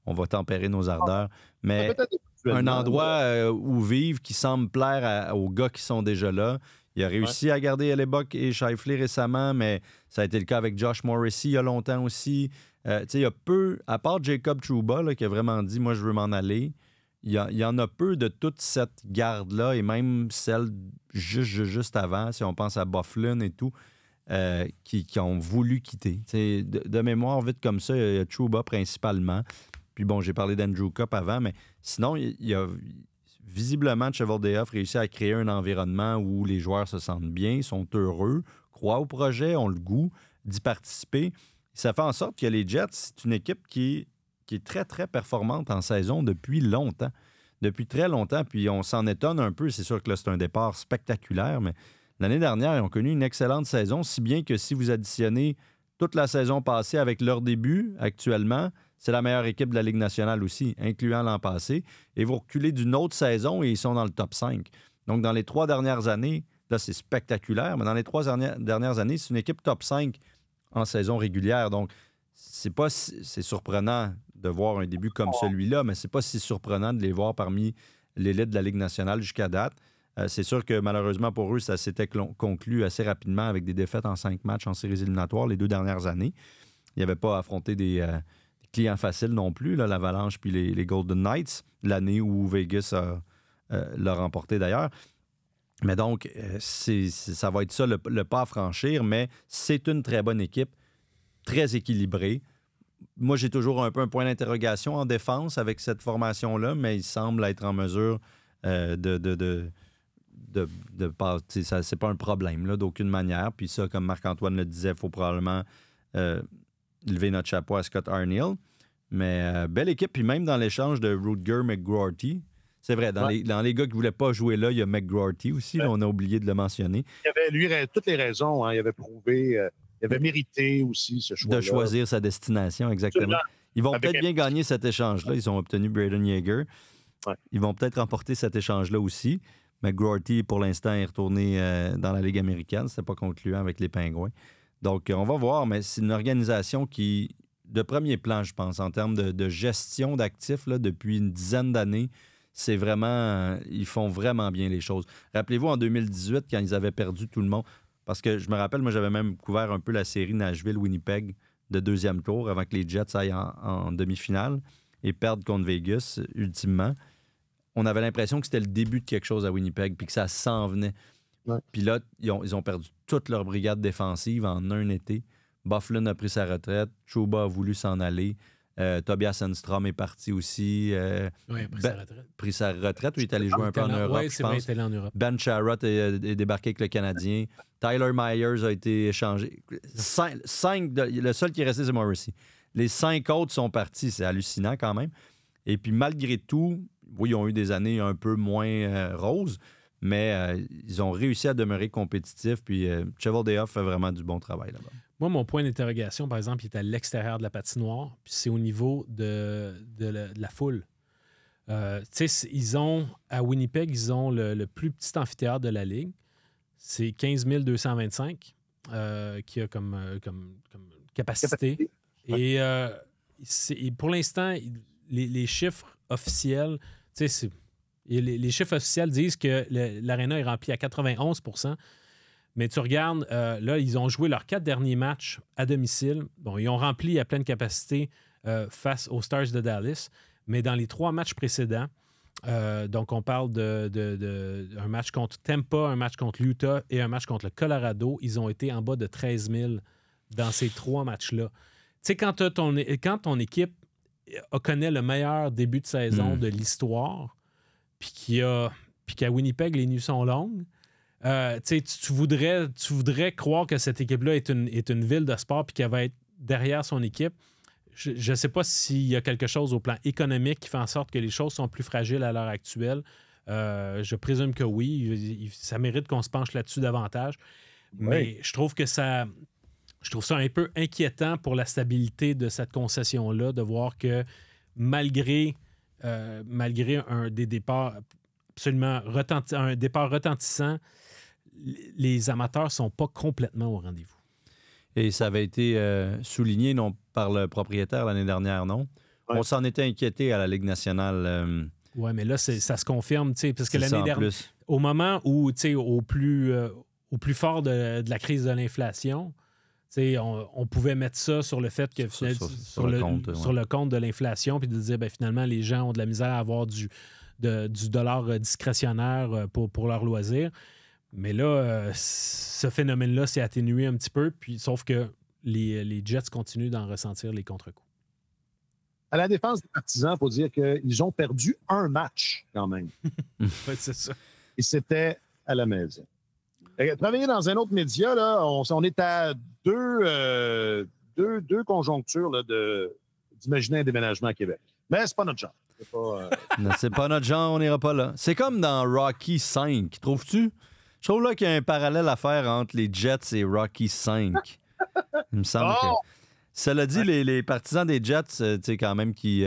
on va tempérer nos ardeurs, mais un endroit où vivre qui semble plaire aux gars qui sont déjà là. Il a réussi à garder Hellebuyck et Scheifele récemment, mais ça a été le cas avec Josh Morrissey il y a longtemps aussi. Il y a peu, à part Jacob Trouba là, qui a vraiment dit « moi, je veux m'en aller », il y en a peu de toute cette garde-là, et même celle juste avant, si on pense à Byfuglien et tout, qui ont voulu quitter. De mémoire, vite comme ça, il y a Trouba principalement. Puis bon, j'ai parlé d'Andrew Copp avant, mais sinon, il y a visiblement Cheveldayoff réussi à créer un environnement où les joueurs se sentent bien, sont heureux, croient au projet, ont le goût d'y participer. Ça fait en sorte que les Jets, c'est une équipe qui est très, très performante en saison depuis longtemps. Depuis très longtemps, puis on s'en étonne un peu. C'est sûr que là, c'est un départ spectaculaire, mais L'année dernière, ils ont connu une excellente saison, si bien que si vous additionnez toute la saison passée avec leur début actuellement, c'est la meilleure équipe de la Ligue nationale aussi, incluant l'an passé. Et vous reculez d'une autre saison et ils sont dans le top 5. Donc, dans les 3 dernières années, là, c'est spectaculaire, mais dans les 3 dernières années, c'est une équipe top 5 en saison régulière. Donc, c'est surprenant de voir un début comme celui-là, mais c'est pas si surprenant de les voir parmi l'élite de la Ligue nationale jusqu'à date. C'est sûr que malheureusement pour eux, ça s'était conclu assez rapidement avec des défaites en 5 matchs en séries éliminatoires les 2 dernières années. Ils n'avaient pas affronté des clients faciles non plus, là, l'Avalanche puis les Golden Knights, l'année où Vegas l'a remporté d'ailleurs. Mais donc, ça va être ça le pas à franchir, mais c'est une très bonne équipe, très équilibrée. Moi, j'ai toujours un peu un point d'interrogation en défense avec cette formation-là, mais il semble être en mesure c'est pas un problème là, d'aucune manière. Puis ça, comme Marc-Antoine le disait, il faut probablement lever notre chapeau à Scott Arniel. Mais belle équipe. Puis même dans l'échange de Rutger-McGroarty, c'est vrai, dans les gars qui ne voulaient pas jouer là, il y a McGroarty aussi. Là, on a oublié de le mentionner. Il avait, lui, toutes les raisons. Hein, il avait prouvé, il avait mérité aussi ce choix-là. De choisir sa destination, exactement. Ils vont peut-être bien gagner cet échange-là. Ils ont obtenu Braden Yeager. Ouais. Ils vont peut-être remporter cet échange-là aussi. McGroarty, pour l'instant, est retourné dans la Ligue américaine. C'était pas concluant avec les Pingouins. Donc, on va voir, mais c'est une organisation qui, de premier plan, je pense, en termes de gestion d'actifs, là, depuis une dizaine d'années, c'est vraiment... ils font vraiment bien les choses. Rappelez-vous, en 2018, quand ils avaient perdu tout le monde, parce que je me rappelle, moi, j'avais même couvert un peu la série Nashville-Winnipeg de 2e tour avant que les Jets aillent en demi-finale et perdent contre Vegas, ultimement. On avait l'impression que c'était le début de quelque chose à Winnipeg puis que ça s'en venait. Ouais. Puis là, ils ont perdu toute leur brigade défensive en un été. Byfuglien a pris sa retraite. Trouba a voulu s'en aller. Tobias Enstrom est parti aussi. Oui, il a pris sa retraite. Pris sa retraite ou il est allé jouer un peu en Europe, oui, c'est vrai, il est allé en Europe. Ben Sherratt est débarqué avec le Canadien. Tyler Myers a été échangé. 5, le seul qui est resté, c'est Morrissey. Les 5 autres sont partis. C'est hallucinant quand même. Et puis malgré tout, oui, ils ont eu des années un peu moins roses, mais ils ont réussi à demeurer compétitifs. Puis Cheveldayoff fait vraiment du bon travail là-bas. Moi, mon point d'interrogation, par exemple, il est à l'extérieur de la patinoire, puis c'est au niveau de la foule. Tu sais, à Winnipeg, ils ont le plus petit amphithéâtre de la Ligue. C'est 15 225 qui a comme capacité. Et pour l'instant, les chiffres officiels, tu sais, les chiffres officiels disent que l'aréna est remplie à 91 %. Mais tu regardes, là, ils ont joué leurs 4 derniers matchs à domicile. Bon, ils ont rempli à pleine capacité face aux Stars de Dallas. Mais dans les 3 matchs précédents, donc on parle d'un match contre Tampa, un match contre l'Utah et un match contre le Colorado, ils ont été en bas de 13 000 dans ces 3 matchs-là. Tu sais, quand ton équipe connaît le meilleur début de saison de l'histoire, puis qu'à Winnipeg, les nuits sont longues, tu voudrais croire que cette équipe-là est une ville de sport puis qu'elle va être derrière son équipe. Je ne sais pas s'il y a quelque chose au plan économique qui fait en sorte que les choses sont plus fragiles à l'heure actuelle. Je présume que oui. Ça mérite qu'on se penche là-dessus davantage. Oui. Mais je trouve ça un peu inquiétant pour la stabilité de cette concession-là, de voir que malgré un départ retentissant, les amateurs ne sont pas complètement au rendez-vous. Et ça avait été souligné par le propriétaire l'année dernière, non? Ouais. On s'en était inquiété à la Ligue nationale. Oui, mais là, ça se confirme, parce que l'année dernière, au moment où, au plus fort de la crise de l'inflation, on pouvait mettre ça sur le fait que sur le compte de l'inflation, puis de dire, finalement, les gens ont de la misère à avoir du dollar discrétionnaire pour leur loisir. Mais là, ce phénomène-là s'est atténué un petit peu, puis sauf que les Jets continuent d'en ressentir les contre-coups. À la défense des Partisans, il faut dire qu'ils ont perdu un match quand même. Oui, c'est ça. Et c'était à la maison. Travailler dans un autre média, là, on est à deux conjonctures là, d'imaginer un déménagement à Québec. Mais c'est pas notre genre. Non, c'est pas notre genre, on n'ira pas là. C'est comme dans Rocky V, trouves-tu? Je trouve là qu'il y a un parallèle à faire entre les Jets et Rocky V. Il me semble que... Cela dit, les partisans des Jets, tu sais, quand même, qui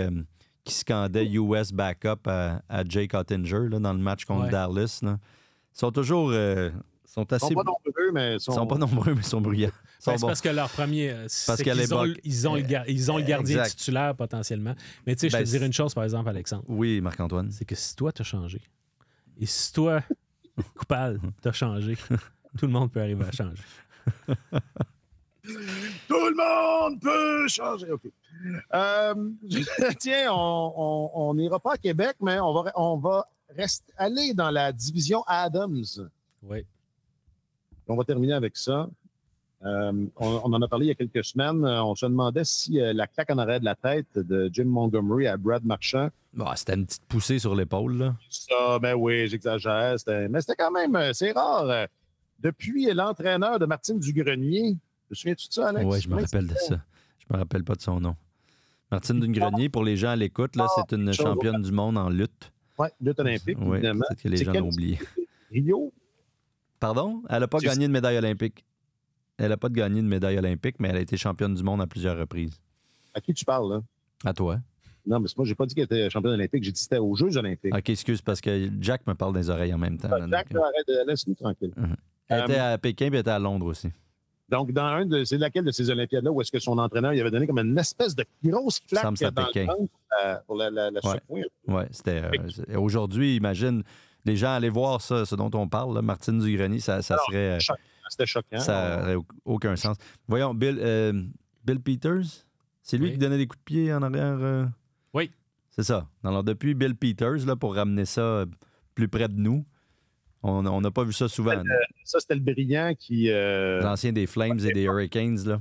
scandaient US backup à Jake Ottinger là, dans le match contre Dallas, là, sont toujours... sont assez... Ils sont pas nombreux, mais sont pas nombreux, mais sont bruyants. C'est parce que leur premier... Parce qu'à l'époque... Ils ont le gardien titulaire, potentiellement. Mais tu sais, je te dirais une chose, par exemple, Alexandre. Oui, Marc-Antoine. C'est que si toi, t'as changé, et si toi, coupable, t'as changé, tout le monde peut arriver à changer. Tout le monde peut changer. OK. Tiens, on n'ira pas à Québec, mais on va aller dans la division Adams. Oui. On va terminer avec ça. On en a parlé il y a quelques semaines. On se demandait si la claque en arrière de la tête de Jim Montgomery à Brad Marchand. C'était une petite poussée sur l'épaule, là. Ça, ben oui, j'exagère. Mais c'était quand même, c'est rare. Depuis l'entraîneur de Martine Dugrenier, te souviens-tu de ça, Alex? Oui, je me rappelle de ça. Je me rappelle pas de son nom. Martine Dugrenier, pour les gens à l'écoute, là, c'est une championne du monde en lutte. Oui, lutte olympique, évidemment. C'est que les gens l'ont oublié. Rio? Pardon? Elle n'a pas gagné de médaille olympique. Elle n'a pas gagné de médaille olympique, mais elle a été championne du monde à plusieurs reprises. À qui tu parles, là? À toi. Non, mais moi, j'ai pas dit qu'elle était championne olympique. J'ai dit que c'était aux Jeux olympiques. OK, excuse, parce que Jack me parle des oreilles en même temps. Jack, arrête, laisse-nous tranquille. Elle était à Pékin, puis elle était à Londres aussi. Donc, c'est laquelle de ces Olympiades-là où est-ce que son entraîneur il avait donné comme une espèce de grosse claque dans le ventre pour la secouer? Oui, c'était... aujourd'hui, imagine, les gens allaient voir ça, ce dont on parle, là, Martine Dugrenier, ça serait... C'était choquant. Ça n'aurait aucun sens. Voyons, Bill Peters, c'est lui qui donnait des coups de pied en arrière? Oui. C'est ça. Alors, depuis Bill Peters, là, pour ramener ça plus près de nous, on n'a pas vu ça souvent. Ça, c'était le brillant qui... L'ancien des Flames et des Hurricanes, là.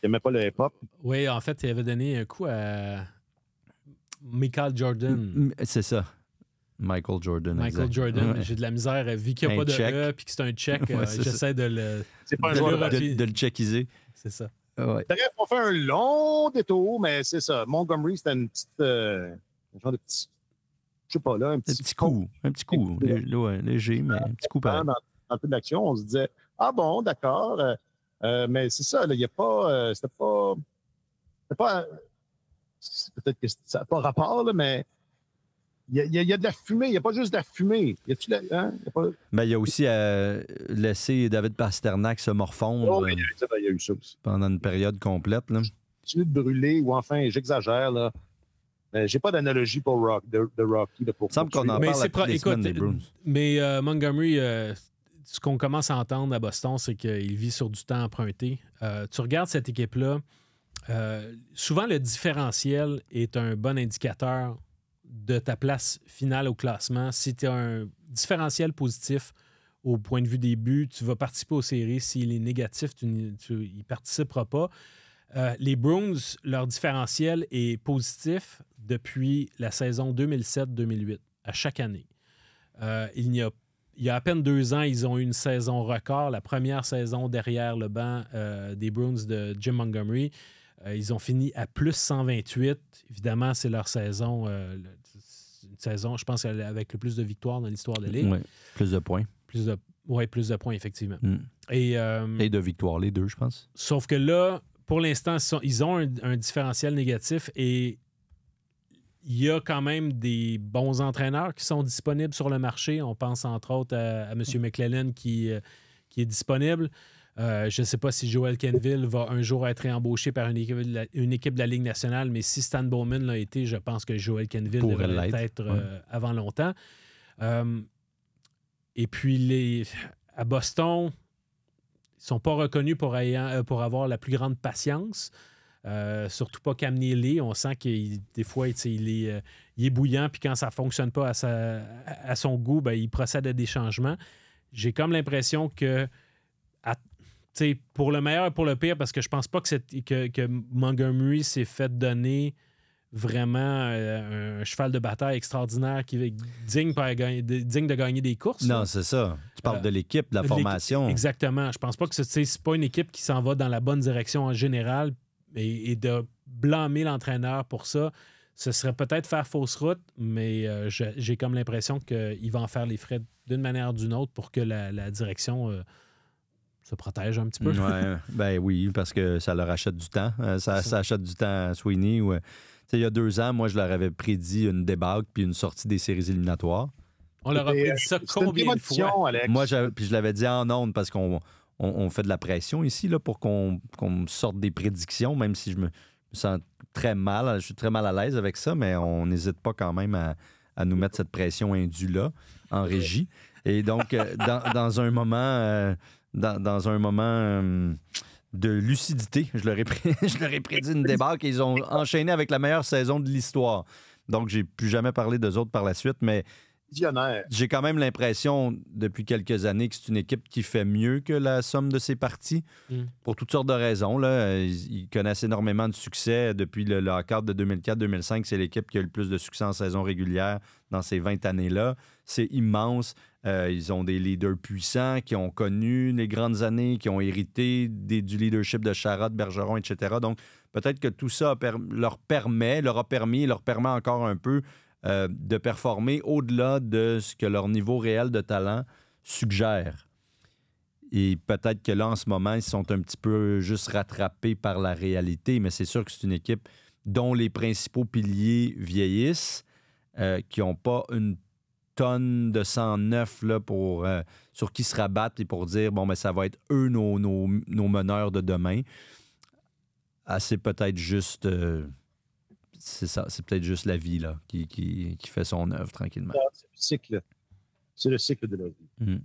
Il n'aimait pas le hip-hop. Oui, en fait, il avait donné un coup à Michael Jordan. C'est ça. Michael Jordan. Michael Jordan. J'ai de la misère. Vu qu'il n'y a pas de E puis que c'est un check, j'essaie de le... C'est pas un joueur de le checkiser. C'est ça. Ouais. Bref, on fait un long détour, mais c'est ça. Montgomery, c'était une petite... un genre de petit... Je sais pas, là, un petit coup. Un petit coup. Léger, mais un petit coup pareil. Dans le peu d'action, on se disait, ah bon, d'accord. Mais c'est ça, il n'y a pas... c'était pas... Peut-être que ça n'a pas rapport, là, mais... Il y a de la fumée, il n'y a pas juste de la fumée. Il y a aussi laissé David Pasternak se morfondre il y a eu ça aussi. Pendant une période complète. Là. Continue de brûler, ou enfin, j'exagère, là. J'ai pas d'analogie pour de Rocky. Il semble qu'on en parle toutes les semaines des Bruins. Mais Montgomery, ce qu'on commence à entendre à Boston, c'est qu'il vit sur du temps emprunté. Tu regardes cette équipe-là, souvent le différentiel est un bon indicateur de ta place finale au classement. Si tu as un différentiel positif au point de vue des buts, tu vas participer aux séries. S'il est négatif, il ne participera pas. Les Bruins, leur différentiel est positif depuis la saison 2007-2008, à chaque année. Il y a à peine 2 ans, ils ont eu une saison record, la première saison derrière le banc des Bruins de Jim Montgomery. Ils ont fini à plus 128. Évidemment, c'est leur saison, une saison, je pense, avec le plus de victoires dans l'histoire de la Ligue. Oui, plus de points. Plus de points, effectivement. Et de victoires, les deux, je pense. Sauf que là, pour l'instant, ils ont un différentiel négatif et il y a quand même des bons entraîneurs qui sont disponibles sur le marché. On pense entre autres à M. McClellan qui est disponible. Je ne sais pas si Joel Kenville va un jour être réembauché par une équipe de la Ligue nationale, mais si Stan Bowman l'a été, je pense que Joel Kenville devrait l'être avant longtemps. Et puis, à Boston, ils ne sont pas reconnus pour avoir la plus grande patience. Surtout pas Cam Neely. On sent que des fois, il est bouillant, puis quand ça ne fonctionne pas à son goût, il procède à des changements. J'ai comme l'impression que pour le meilleur et pour le pire, parce que je pense pas que Montgomery s'est fait donner vraiment un cheval de bataille extraordinaire qui est digne de gagner des courses. Non, c'est ça. Tu parles de l'équipe, de la formation. Exactement. Je pense pas que c'est pas une équipe qui s'en va dans la bonne direction en général et de blâmer l'entraîneur pour ça, ce serait peut-être faire fausse route, mais j'ai comme l'impression qu'il va en faire les frais d'une manière ou d'une autre pour que la direction se protège un petit peu. Ouais, ben oui, parce que ça leur achète du temps. Ça achète du temps à Sweeney. Il y a 2 ans, moi, je leur avais prédit une débâcle puis une sortie des séries éliminatoires. On leur a prédit ça combien de fois? Alex? Moi, puis je l'avais dit en ondes parce qu'on fait de la pression ici là, pour qu'on me sorte des prédictions, même si je me sens très mal. Je suis très mal à l'aise avec ça, mais on n'hésite pas quand même à nous mettre cette pression indue-là en régie. Et donc, dans un moment... Dans un moment de lucidité, je leur ai prédit une débâcle et ils ont enchaîné avec la meilleure saison de l'histoire. Donc, j'ai plus jamais parlé d'eux autres par la suite, mais j'ai quand même l'impression depuis quelques années que c'est une équipe qui fait mieux que la somme de ses parties pour toutes sortes de raisons. Là. Ils connaissent énormément de succès. Depuis le cadre de 2004-2005, c'est l'équipe qui a eu le plus de succès en saison régulière dans ces 20 années-là. C'est immense. Ils ont des leaders puissants qui ont connu les grandes années, qui ont hérité du leadership de Charrot, Bergeron, etc. Donc, peut-être que tout ça leur a permis encore un peu de performer au-delà de ce que leur niveau réel de talent suggère. Et peut-être que là, en ce moment, ils sont un petit peu juste rattrapés par la réalité, mais c'est sûr que c'est une équipe dont les principaux piliers vieillissent, qui n'ont pas une tonne de sang neuf là, sur qui se rabattre et pour dire, bon, ben, ça va être eux nos meneurs de demain. C'est peut-être juste... c'est ça, c'est peut-être juste la vie là, qui fait son œuvre tranquillement. C'est le cycle de la vie.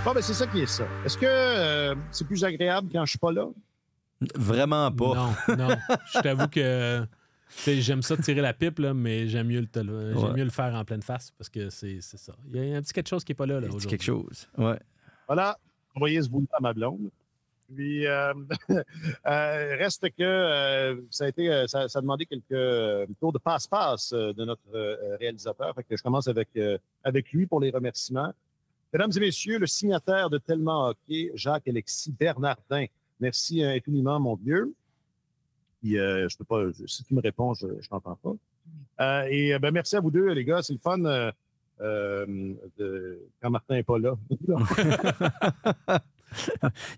Bon, ben c'est ça qui est ça. Est-ce que c'est plus agréable quand je suis pas là? Vraiment pas. Non. Je t'avoue que j'aime ça tirer la pipe, là, mais j'aime mieux le faire en pleine face parce que c'est ça. Il y a un petit quelque chose qui n'est pas là aujourd'hui. Quelque chose, ouais. Voilà, envoyez ce bout à ma blonde. Puis, reste que ça a demandé quelques tours de passe-passe de notre réalisateur. Fait que je commence avec lui pour les remerciements. Mesdames et messieurs, le signataire de Tellement Hockey, Jacques-Alexis Bernardin. Merci infiniment, mon vieux. Puis, je peux pas, si tu me réponds, je t'entends pas. Merci à vous deux, les gars. C'est le fun quand Martin n'est pas là.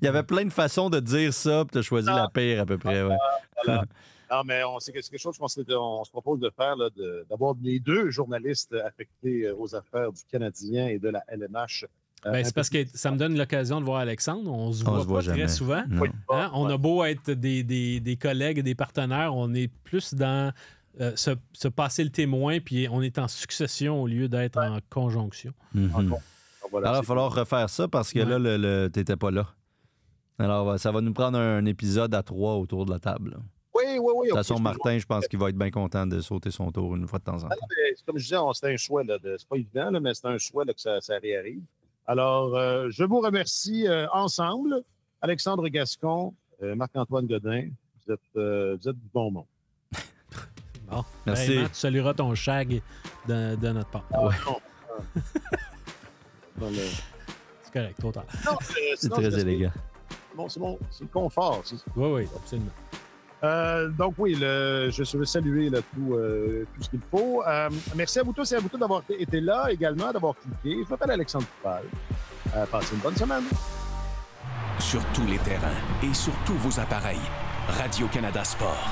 Il y avait plein de façons de dire ça, puis tu as choisi la pire à peu près. Ouais. Voilà. Non, mais c'est quelque chose qu'on se propose de faire, là, d'avoir les deux journalistes affectés aux affaires du Canadien et de la LNH. C'est parce que ça me donne l'occasion de voir Alexandre. On se voit pas très souvent. Hein? On a beau être des collègues et des partenaires, on est plus dans se passer le témoin, puis on est en succession au lieu d'être en conjonction. Mm-hmm. Voilà, alors, il va falloir refaire ça parce que là, tu n'étais pas là. Alors, ça va nous prendre un épisode à 3 autour de la table. Oui. De toute façon, Martin, je pense qu'il va être bien content de sauter son tour une fois de temps en temps. Comme je disais, c'était un choix. C'est pas évident, là, mais c'est un choix là, que ça réarrive. Alors, je vous remercie ensemble. Alexandre Gascon, Marc-Antoine Godin, vous êtes du bon monde. Bon, merci. Vraiment, tu salueras ton shag de notre part. C'est correct, trop tard. Non, c'est très élégant. Bon, c'est le confort. Oui, absolument. Donc oui, je veux saluer là, tout ce qu'il faut. Merci à vous tous et à vous tous d'avoir été là également, d'avoir cliqué. Je m'appelle Alexandre Coupal. Passez une bonne semaine. Sur tous les terrains et sur tous vos appareils, Radio-Canada Sport.